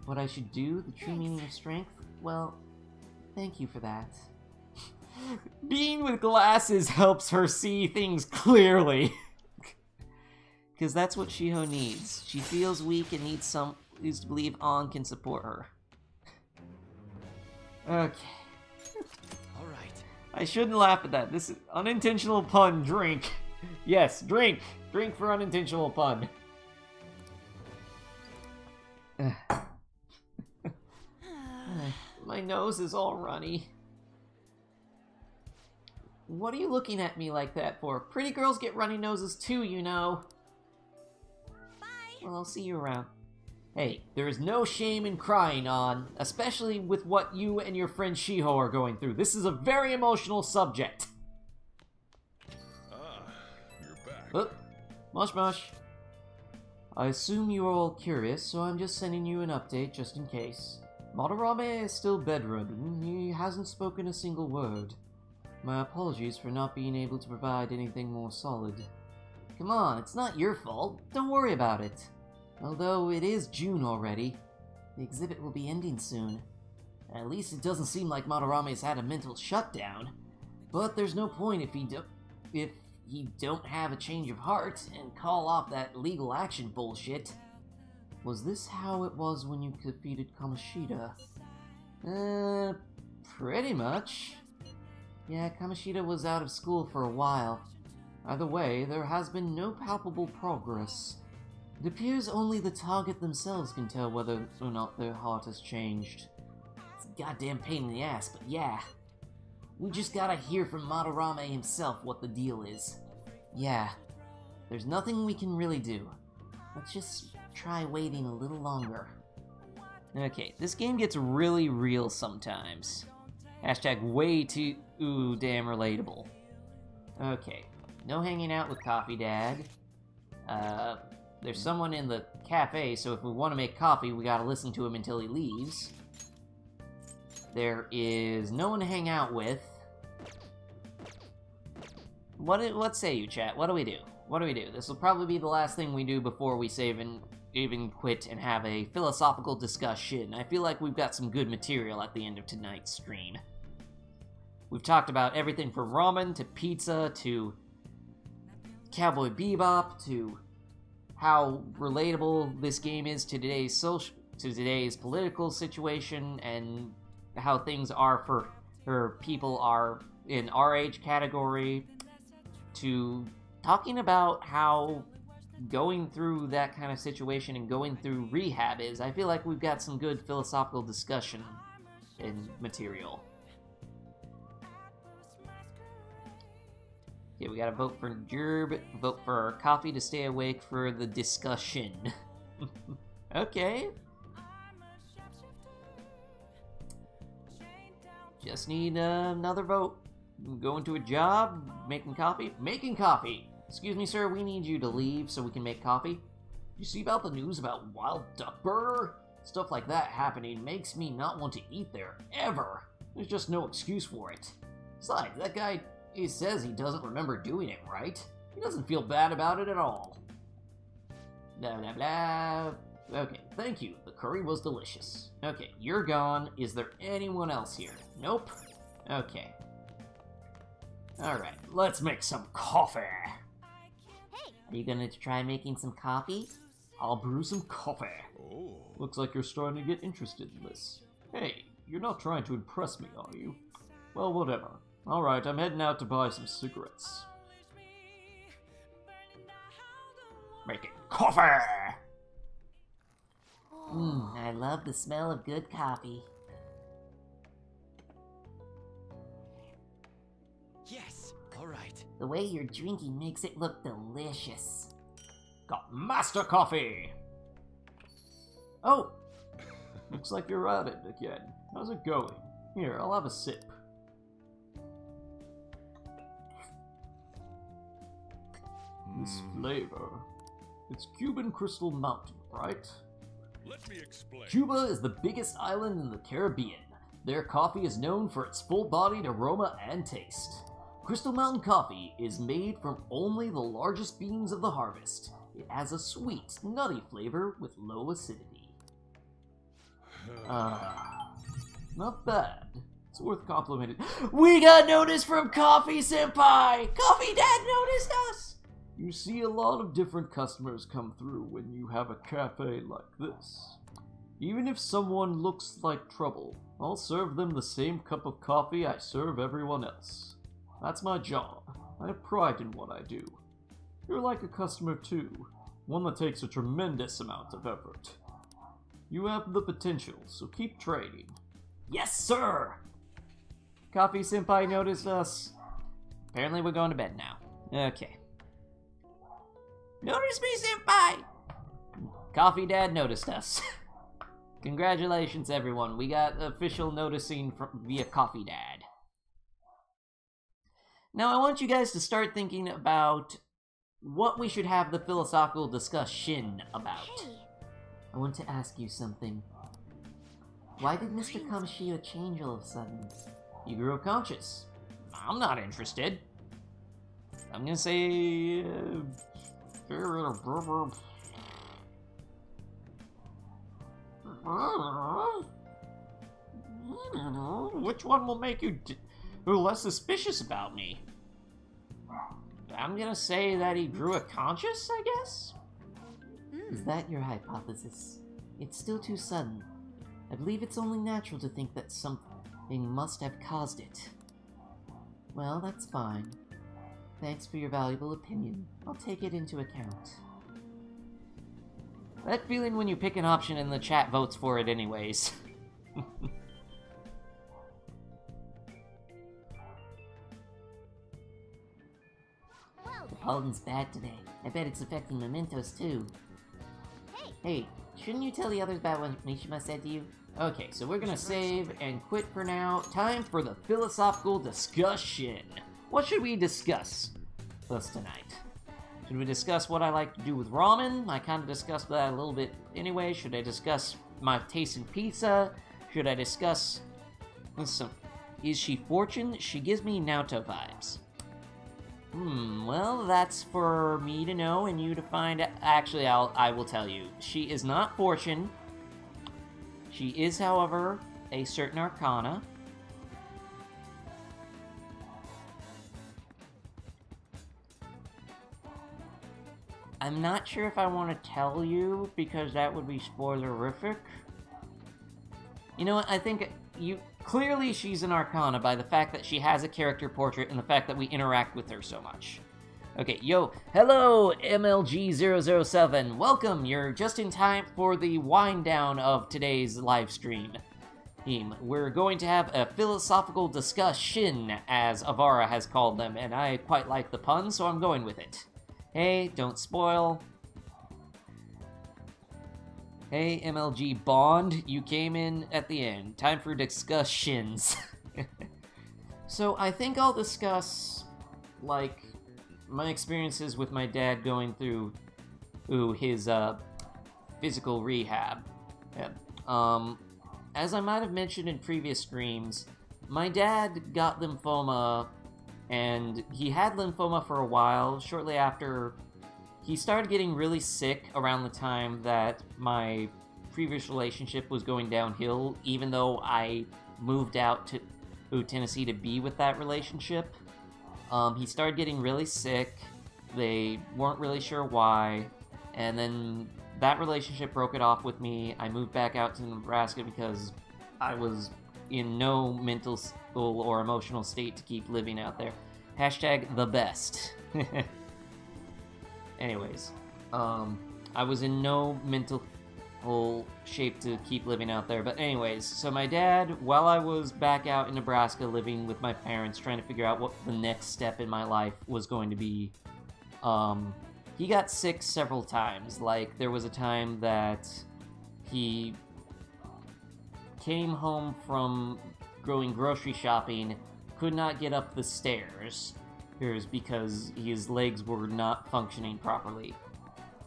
What I should do, the true meaning of strength? Well, thank you for that. Being with glasses helps her see things clearly. Because that's what Shiho needs. She feels weak and needs to believe On can support her. Okay. Alright. I shouldn't laugh at that. This is unintentional pun. Drink. Yes, drink. Drink for unintentional pun. My nose is all runny. What are you looking at me like that for? Pretty girls get runny noses too, you know. Bye. Well, I'll see you around. Hey, there is no shame in crying, On, especially with what you and your friend Shiho are going through. This is a very emotional subject. Ah, you're back. Oh, mush mush. I assume you are all curious, so I'm just sending you an update just in case. Madarame is still bedridden. He hasn't spoken a single word. My apologies for not being able to provide anything more solid. Come on, it's not your fault. Don't worry about it. Although it is June already, the exhibit will be ending soon. At least it doesn't seem like Madarame's had a mental shutdown. But there's no point if he don't have a change of heart and call off that legal action bullshit. Was this how it was when you defeated Kamoshida? Pretty much. Yeah, Kamoshida was out of school for a while. Either way, there has been no palpable progress. It appears only the target themselves can tell whether or not their heart has changed. It's a goddamn pain in the ass, but yeah. We just gotta hear from Madarame himself what the deal is. Yeah, there's nothing we can really do. Let's just try waiting a little longer. Okay, this game gets really real sometimes. Hashtag way too damn relatable. Okay, no hanging out with Coffee Dad. There's someone in the cafe, so if we want to make coffee, we gotta listen to him until he leaves. There is no one to hang out with. What say you, chat? What do we do? What do we do? This will probably be the last thing we do before we save and even quit and have a philosophical discussion. I feel like we've got some good material at the end of tonight's stream. We've talked about everything from ramen to pizza to Cowboy Bebop to how relatable this game is to today's political situation and how things are for people are in our age category, to talking about how going through that kind of situation and going through rehab is. I feel like we've got some good philosophical discussion and material. Okay, we gotta vote for Gerb, vote for Coffee to stay awake for the discussion. Okay. Just need another vote. Going to a job, making coffee? Making coffee! Excuse me, sir, we need you to leave so we can make coffee. You see about the news about Wild Duck Burger? Stuff like that happening makes me not want to eat there, ever. There's just no excuse for it. Besides, that guy, he says he doesn't remember doing it, right? He doesn't feel bad about it at all. Blah, blah, blah. Okay, thank you. The curry was delicious. Okay, you're gone. Is there anyone else here? Nope. Okay. Alright, let's make some coffee. Hey! Are you gonna try making some coffee? I'll brew some coffee. Oh. Looks like you're starting to get interested in this. Hey, you're not trying to impress me, are you? Well, whatever. Alright, I'm heading out to buy some cigarettes. Making coffee! I love the smell of good coffee. Yes, all right. The way you're drinking makes it look delicious. Got master coffee! Oh! Looks like you're at it again. How's it going? Here, I'll have a sip. This flavor. It's Cuban Crystal Mountain, right? Let me explain. Cuba is the biggest island in the Caribbean. Their coffee is known for its full-bodied aroma and taste. Crystal Mountain coffee is made from only the largest beans of the harvest. It has a sweet, nutty flavor with low acidity. Not bad. It's worth complimenting. We got notice from Coffee Senpai! Coffee Dad noticed us! You see a lot of different customers come through when you have a cafe like this. Even if someone looks like trouble, I'll serve them the same cup of coffee I serve everyone else. That's my job. I have pride in what I do. You're like a customer too, one that takes a tremendous amount of effort. You have the potential, so keep trading. Yes, sir! Coffee Senpai noticed us. Apparently we're going to bed now. Okay. Notice me, Senpai! Coffee Dad noticed us. Congratulations, everyone. We got official noticing via Coffee Dad. Now, I want you guys to start thinking about what we should have the philosophical discussion about. Hey. I want to ask you something. Why did Mr. Kamoshida change all of a sudden? He grew up conscious. I'm not interested. I'm gonna say... Which one will make you less suspicious about me? I'm gonna say that he grew a conscious, I guess? Is that your hypothesis? It's still too sudden. I believe it's only natural to think that something must have caused it. Well, that's fine. Thanks for your valuable opinion. I'll take it into account. That feeling when you pick an option and the chat votes for it anyways. The pollen's bad today. I bet it's affecting mementos too. Hey, shouldn't you tell the others about what Mishima said to you? Okay, so we're gonna save and quit for now. Time for the philosophical discussion. What should we discuss thus tonight? Should we discuss what I like to do with ramen? I kind of discussed that a little bit anyway. Should I discuss my taste in pizza? Should I discuss... Listen, is she fortune? She gives me Naruto vibes. Well, that's for me to know and you to find out. Actually, I will tell you. She is not fortune. She is, however, a certain arcana. I'm not sure if I want to tell you, because that would be spoilerific. You know what, I think clearly she's an arcana by the fact that she has a character portrait and the fact that we interact with her so much. Okay, yo, hello, MLG007. Welcome, you're just in time for the wind down of today's live stream. We're going to have a philosophical discussion, as Avara has called them, and I quite like the pun, so I'm going with it. Hey, don't spoil. Hey, MLG Bond, you came in at the end. Time for discussions. So I think I'll discuss, like, my experiences with my dad going through his physical rehab. Yeah. As I might have mentioned in previous streams, my dad got lymphoma, and he had lymphoma for a while. Shortly after, he started getting really sick around the time that my previous relationship was going downhill, even though I moved out to Tennessee to be with that relationship. He started getting really sick. They weren't really sure why, and then that relationship broke it off with me. I moved back out to Nebraska because I was in no mental or emotional state to keep living out there. Hashtag the best. Anyways, I was in no mental shape to keep living out there. But anyways, so my dad, while I was back out in Nebraska living with my parents, trying to figure out what the next step in my life was going to be, he got sick several times. Like, there was a time that he came home from going grocery shopping, could not get up the stairs because his legs were not functioning properly.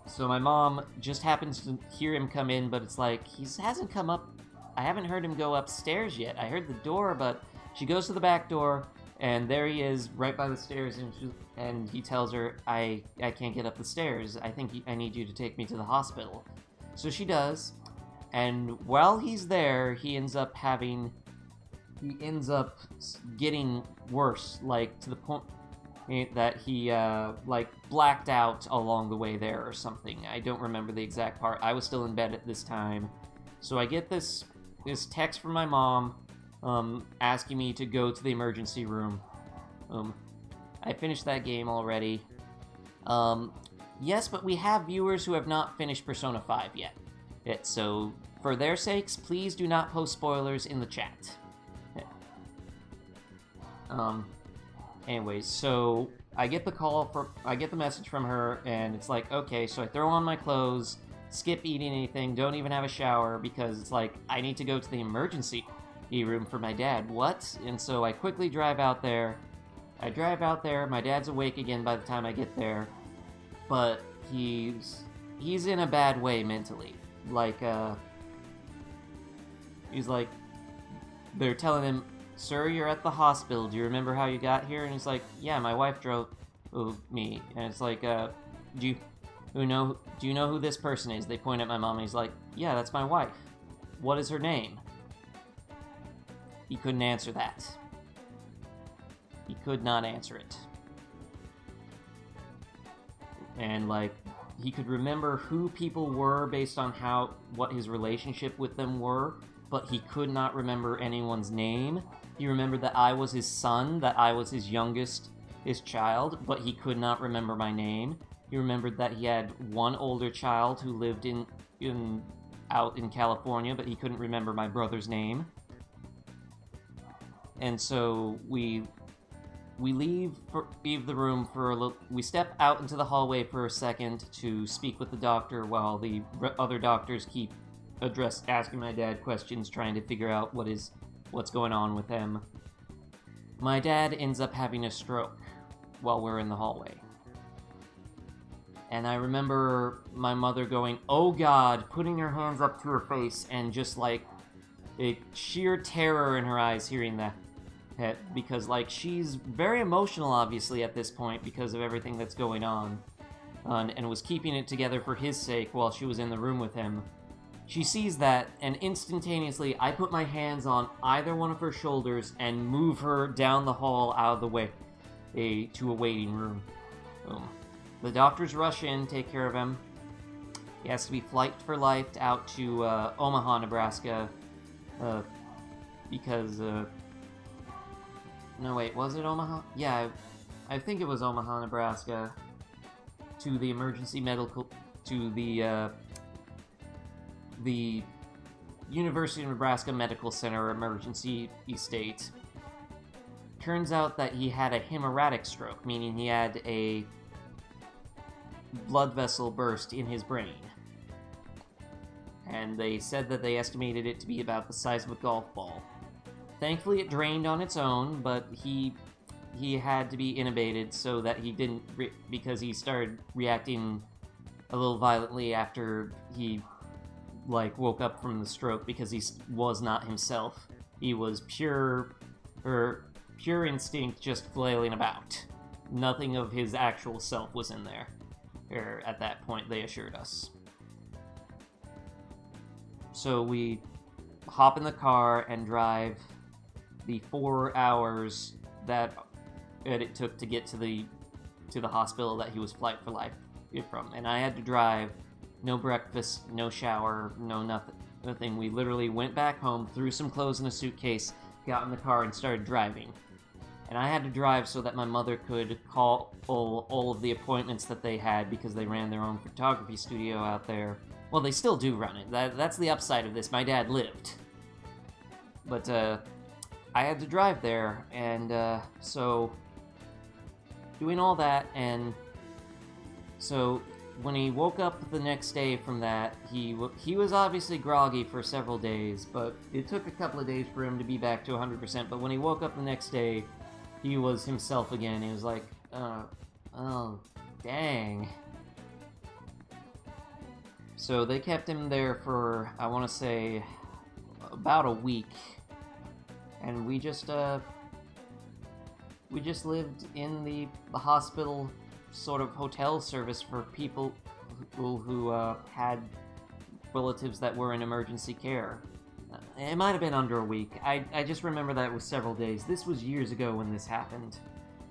So my mom just happens to hear him come in, but it's like, he hasn't come up. I haven't heard him go upstairs yet. I heard the door, but she goes to the back door, and there he is right by the stairs, and he tells her, I can't get up the stairs. I think I need you to take me to the hospital. So she does, and while he's there, he ends up getting worse, like, to the point that he, like, blacked out along the way there or something. I don't remember the exact part. I was still in bed at this time. So I get this text from my mom, asking me to go to the emergency room. I finished that game already. Yes, but we have viewers who have not finished Persona 5 yet. So, for their sakes, please do not post spoilers in the chat. Anyways, so I get the message from her, and it's like, okay, so I throw on my clothes, skip eating anything, don't even have a shower, because it's like, I need to go to the emergency room for my dad. What? And so I quickly drive out there. My dad's awake again by the time I get there, but he's in a bad way mentally. Like, he's like, they're telling him, "Sir, you're at the hospital. Do you remember how you got here?" And he's like, "Yeah, my wife drove me." And it's like, do you know who this person is? They point at my mom, and he's like, "Yeah, that's my wife. What is her name?" He couldn't answer that. He could not answer it. And, like, he could remember who people were based on what his relationship with them were, but he could not remember anyone's name. He remembered that I was his son, that I was his child, but he could not remember my name. He remembered that he had one older child who lived out in California, but he couldn't remember my brother's name. And so we leave the room for a little. We step out into the hallway for a second to speak with the doctor while the other doctors keep asking my dad questions, trying to figure out what's going on with him. My dad ends up having a stroke while we're in the hallway. And I remember my mother going, "Oh God," putting her hands up to her face, and just like a sheer terror in her eyes hearing that. Because, like, she's very emotional, obviously, at this point because of everything that's going on. And was keeping it together for his sake while she was in the room with him. She sees that, and instantaneously, I put my hands on either one of her shoulders and move her down the hall out of the way to a waiting room. Boom. The doctors rush in, take care of him. He has to be flight for life out to Omaha, Nebraska, because... No, wait, was it Omaha? Yeah, I think it was Omaha, Nebraska, to the emergency medical... to the University of Nebraska Medical Center emergency state. Turns out that he had a hemorrhagic stroke, meaning he had a blood vessel burst in his brain. And they said that they estimated it to be about the size of a golf ball. Thankfully it drained on its own, but he had to be intubated so that he didn't... because he started reacting a little violently after he woke up from the stroke, because he was not himself. He was pure instinct just flailing about. Nothing of his actual self was in there. At that point, they assured us. So we hop in the car and drive the 4 hours that it took to get to the hospital that he was flight for life from. And I had to drive. No breakfast, no shower, no nothing. We literally went back home, threw some clothes in a suitcase, got in the car, and started driving. And I had to drive so that my mother could call all of the appointments that they had, because they ran their own photography studio out there. Well, they still do run it. That's the upside of this. My dad lived. But, I had to drive there, and, so... doing all that, and... so... when he woke up the next day from that, he was obviously groggy for several days, but it took a couple of days for him to be back to 100%, but when he woke up the next day, he was himself again. He was like, oh, dang. So they kept him there for, I want to say, about a week, and we just lived in the hospital sort of hotel service for people who had relatives that were in emergency care. It might have been under a week. I just remember that it was several days. This was years ago when this happened.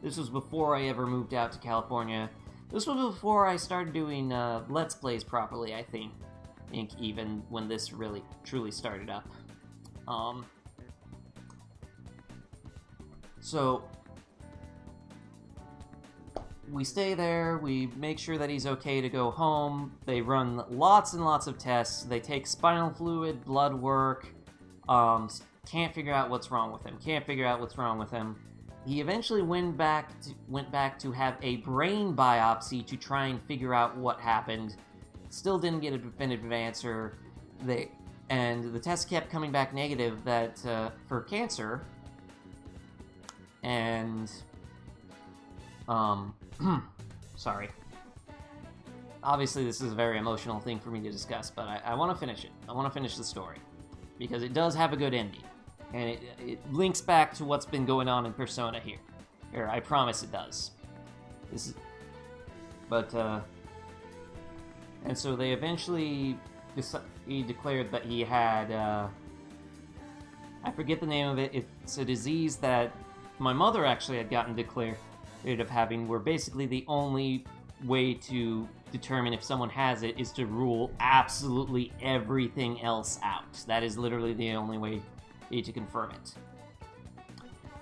This was before I ever moved out to California. This was before I started doing Let's Plays properly, I think. Even when this really, truly started up. So... we stay there, we make sure that he's okay to go home, they run lots and lots of tests, they take spinal fluid, blood work, can't figure out what's wrong with him, He eventually went back to have a brain biopsy to try and figure out what happened. Still didn't get a definitive answer, and the test kept coming back negative that for cancer, and... sorry. Obviously, this is a very emotional thing for me to discuss, but I want to finish it. I want to finish the story. Because it does have a good ending. And it links back to what's been going on in Persona here. Here, I promise it does. And so they eventually declared that he had, I forget the name of it. It's a disease that my mother actually had gotten declared of having, where basically the only way to determine if someone has it is to rule absolutely everything else out. That is literally the only way to confirm it.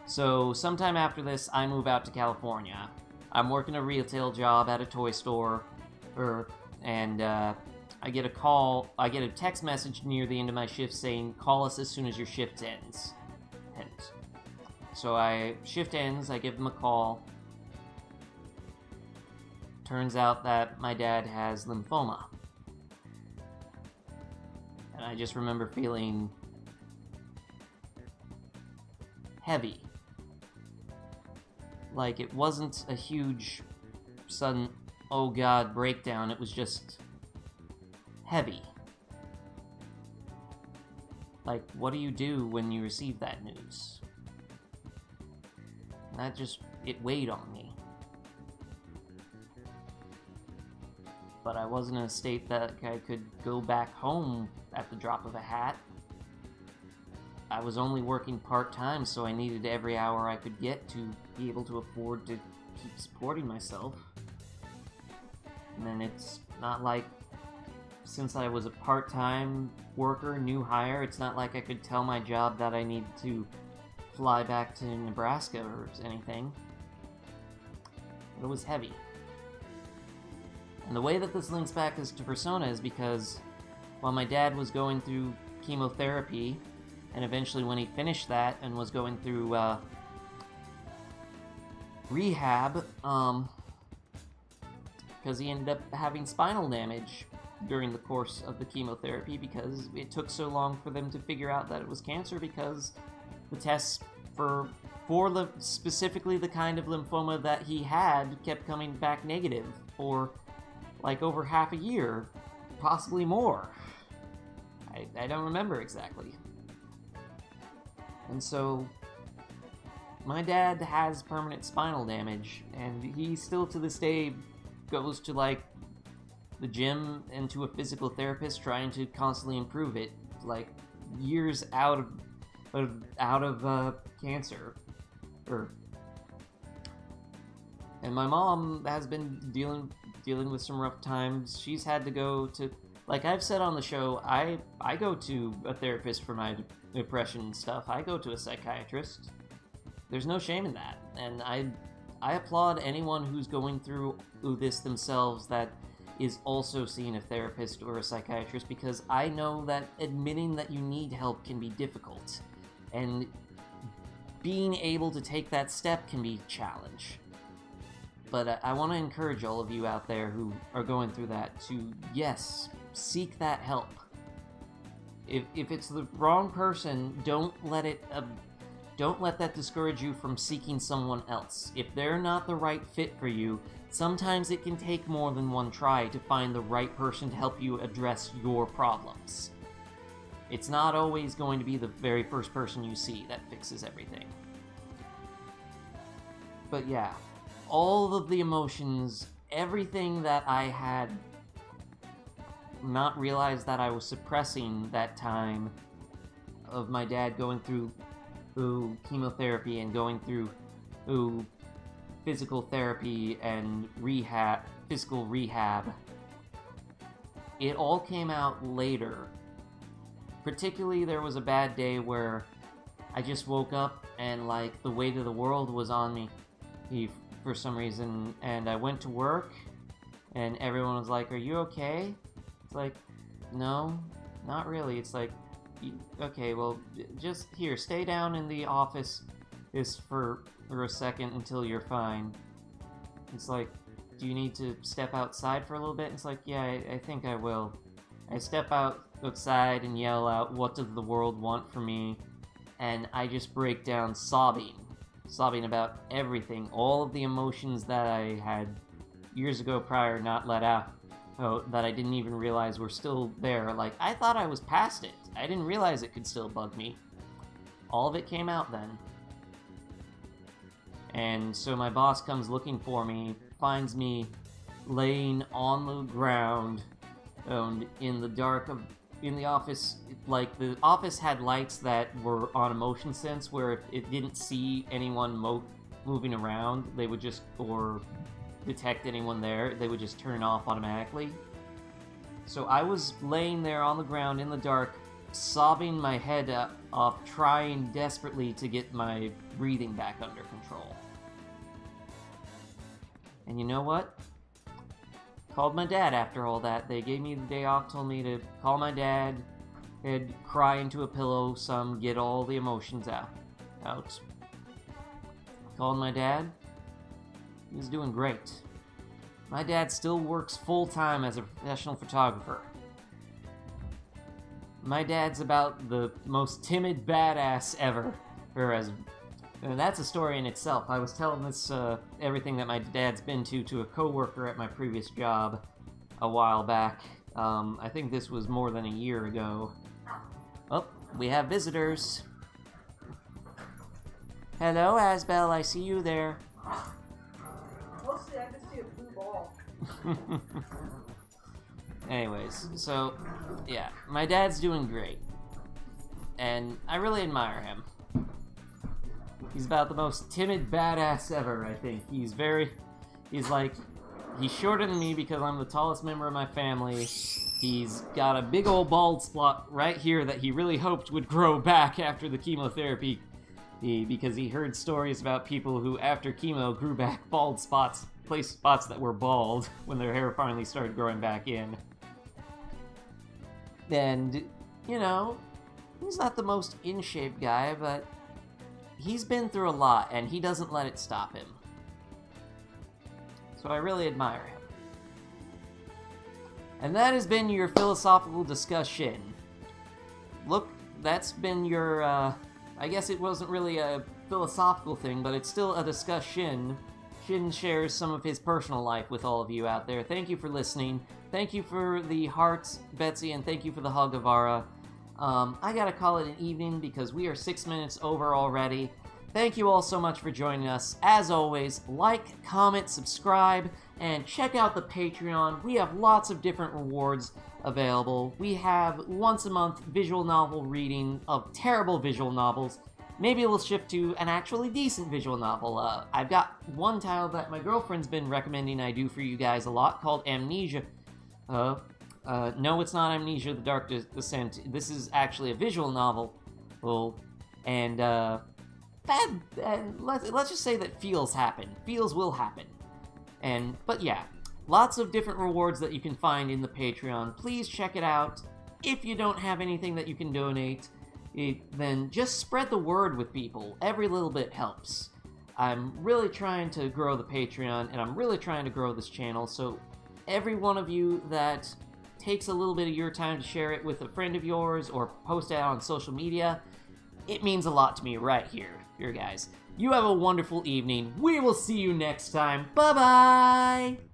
So sometime after this, I move out to California. I'm working a retail job at a toy store, and I get a text message near the end of my shift saying, call us as soon as your shift ends. So shift ends, I give them a call. Turns out that my dad has lymphoma. And I just remember feeling heavy. Like, it wasn't a huge, sudden, oh god, breakdown. It was just heavy. Like, what do you do when you receive that news? That just, it weighed on me. But I wasn't in a state that I could go back home at the drop of a hat. I was only working part-time, so I needed every hour I could get to be able to afford to keep supporting myself. And then it's not like, since I was a part-time worker, new hire, it's not like I could tell my job that I need to fly back to Nebraska or anything. It was heavy. And the way that this links back to Persona is because while my dad was going through chemotherapy, and eventually when he finished that and was going through rehab, because he ended up having spinal damage during the course of the chemotherapy because it took so long for them to figure out that it was cancer, because the tests for specifically the kind of lymphoma that he had kept coming back negative for like over half a year, possibly more. I don't remember exactly. And so my dad has permanent spinal damage, and he still to this day goes to like the gym and to a physical therapist trying to constantly improve it, like years out of cancer. And my mom has been dealing with some rough times. She's had to go to, like I've said on the show, I go to a therapist for my depression and stuff. I go to a psychiatrist. There's no shame in that. And I applaud anyone who's going through this themselves that is also seeing a therapist or a psychiatrist, because I know that admitting that you need help can be difficult. And being able to take that step can be a challenge. But I want to encourage all of you out there who are going through that to, yes, seek that help. If it's the wrong person, don't let that discourage you from seeking someone else. If they're not the right fit for you, sometimes it can take more than one try to find the right person to help you address your problems. It's not always going to be the very first person you see that fixes everything. But yeah, all of the emotions, everything that I had not realized that I was suppressing that time of my dad going through chemotherapy and going through physical therapy and physical rehab, it all came out later. Particularly, there was a bad day where I just woke up and like the weight of the world was on me for some reason, and I went to work and everyone was like, "Are you okay?" It's like, no, not really. It's like, okay, well, just here, stay down in the office for a second until you're fine. It's like, do you need to step outside for a little bit? It's like, yeah, I think I will. I step outside and yell out, "What does the world want from me?" And I just break down sobbing about everything, all of the emotions that I had years ago prior not let out. That I didn't even realize were still there. Like, I thought I was past it. I didn't realize it could still bug me. All of it came out then. And so my boss comes looking for me, finds me laying on the ground in the dark in the office. Like, the office had lights that were on a motion sense, where if it didn't see anyone moving around, they would just, or detect anyone there. They would just turn off automatically. So I was laying there on the ground in the dark, sobbing my head off, trying desperately to get my breathing back under control. And you know what? Called my dad after all that. They gave me the day off, told me to call my dad, and cry into a pillow some, get all the emotions out. Called my dad. He was doing great. My dad still works full-time as a professional photographer. My dad's about the most timid badass ever. And that's a story in itself. I was telling this, everything that my dad's been to a coworker at my previous job a while back. I think this was more than a year ago. Oh, we have visitors. Hello, Asbel, I see you there. Mostly I just see a blue ball. Anyways, so, yeah, my dad's doing great. And I really admire him. He's about the most timid badass ever, I think. He's shorter than me because I'm the tallest member of my family. He's got a big old bald spot right here that he really hoped would grow back after the chemotherapy. Because he heard stories about people who, after chemo, grew back bald spots, place spots that were bald when their hair finally started growing back in. And, you know, he's not the most in-shape guy, but he's been through a lot, and he doesn't let it stop him. So I really admire him. And that has been your philosophical discussion. Look, that's been your, I guess it wasn't really a philosophical thing, but it's still a discussion. Shin shares some of his personal life with all of you out there. Thank you for listening. Thank you for the hearts, Betsy, and thank you for the hug, Avara. I gotta call it an evening because we are 6 minutes over already. Thank you all so much for joining us. As always, like, comment, subscribe, and check out the Patreon. We have lots of different rewards available. We have once a month visual novel reading of terrible visual novels. Maybe we'll shift to an actually decent visual novel. I've got one title that my girlfriend's been recommending I do for you guys a lot called Amnesia. No, it's not Amnesia: The Dark Descent. This is actually a visual novel. Let's just say that feels happen. Feels will happen. But yeah, lots of different rewards that you can find in the Patreon. Please check it out. If you don't have anything that you can donate, then just spread the word with people. Every little bit helps. I'm really trying to grow the Patreon, and I'm really trying to grow this channel, so every one of you that takes a little bit of your time to share it with a friend of yours or post it out on social media, it means a lot to me right here, guys. You have a wonderful evening. We will see you next time. Bye-bye!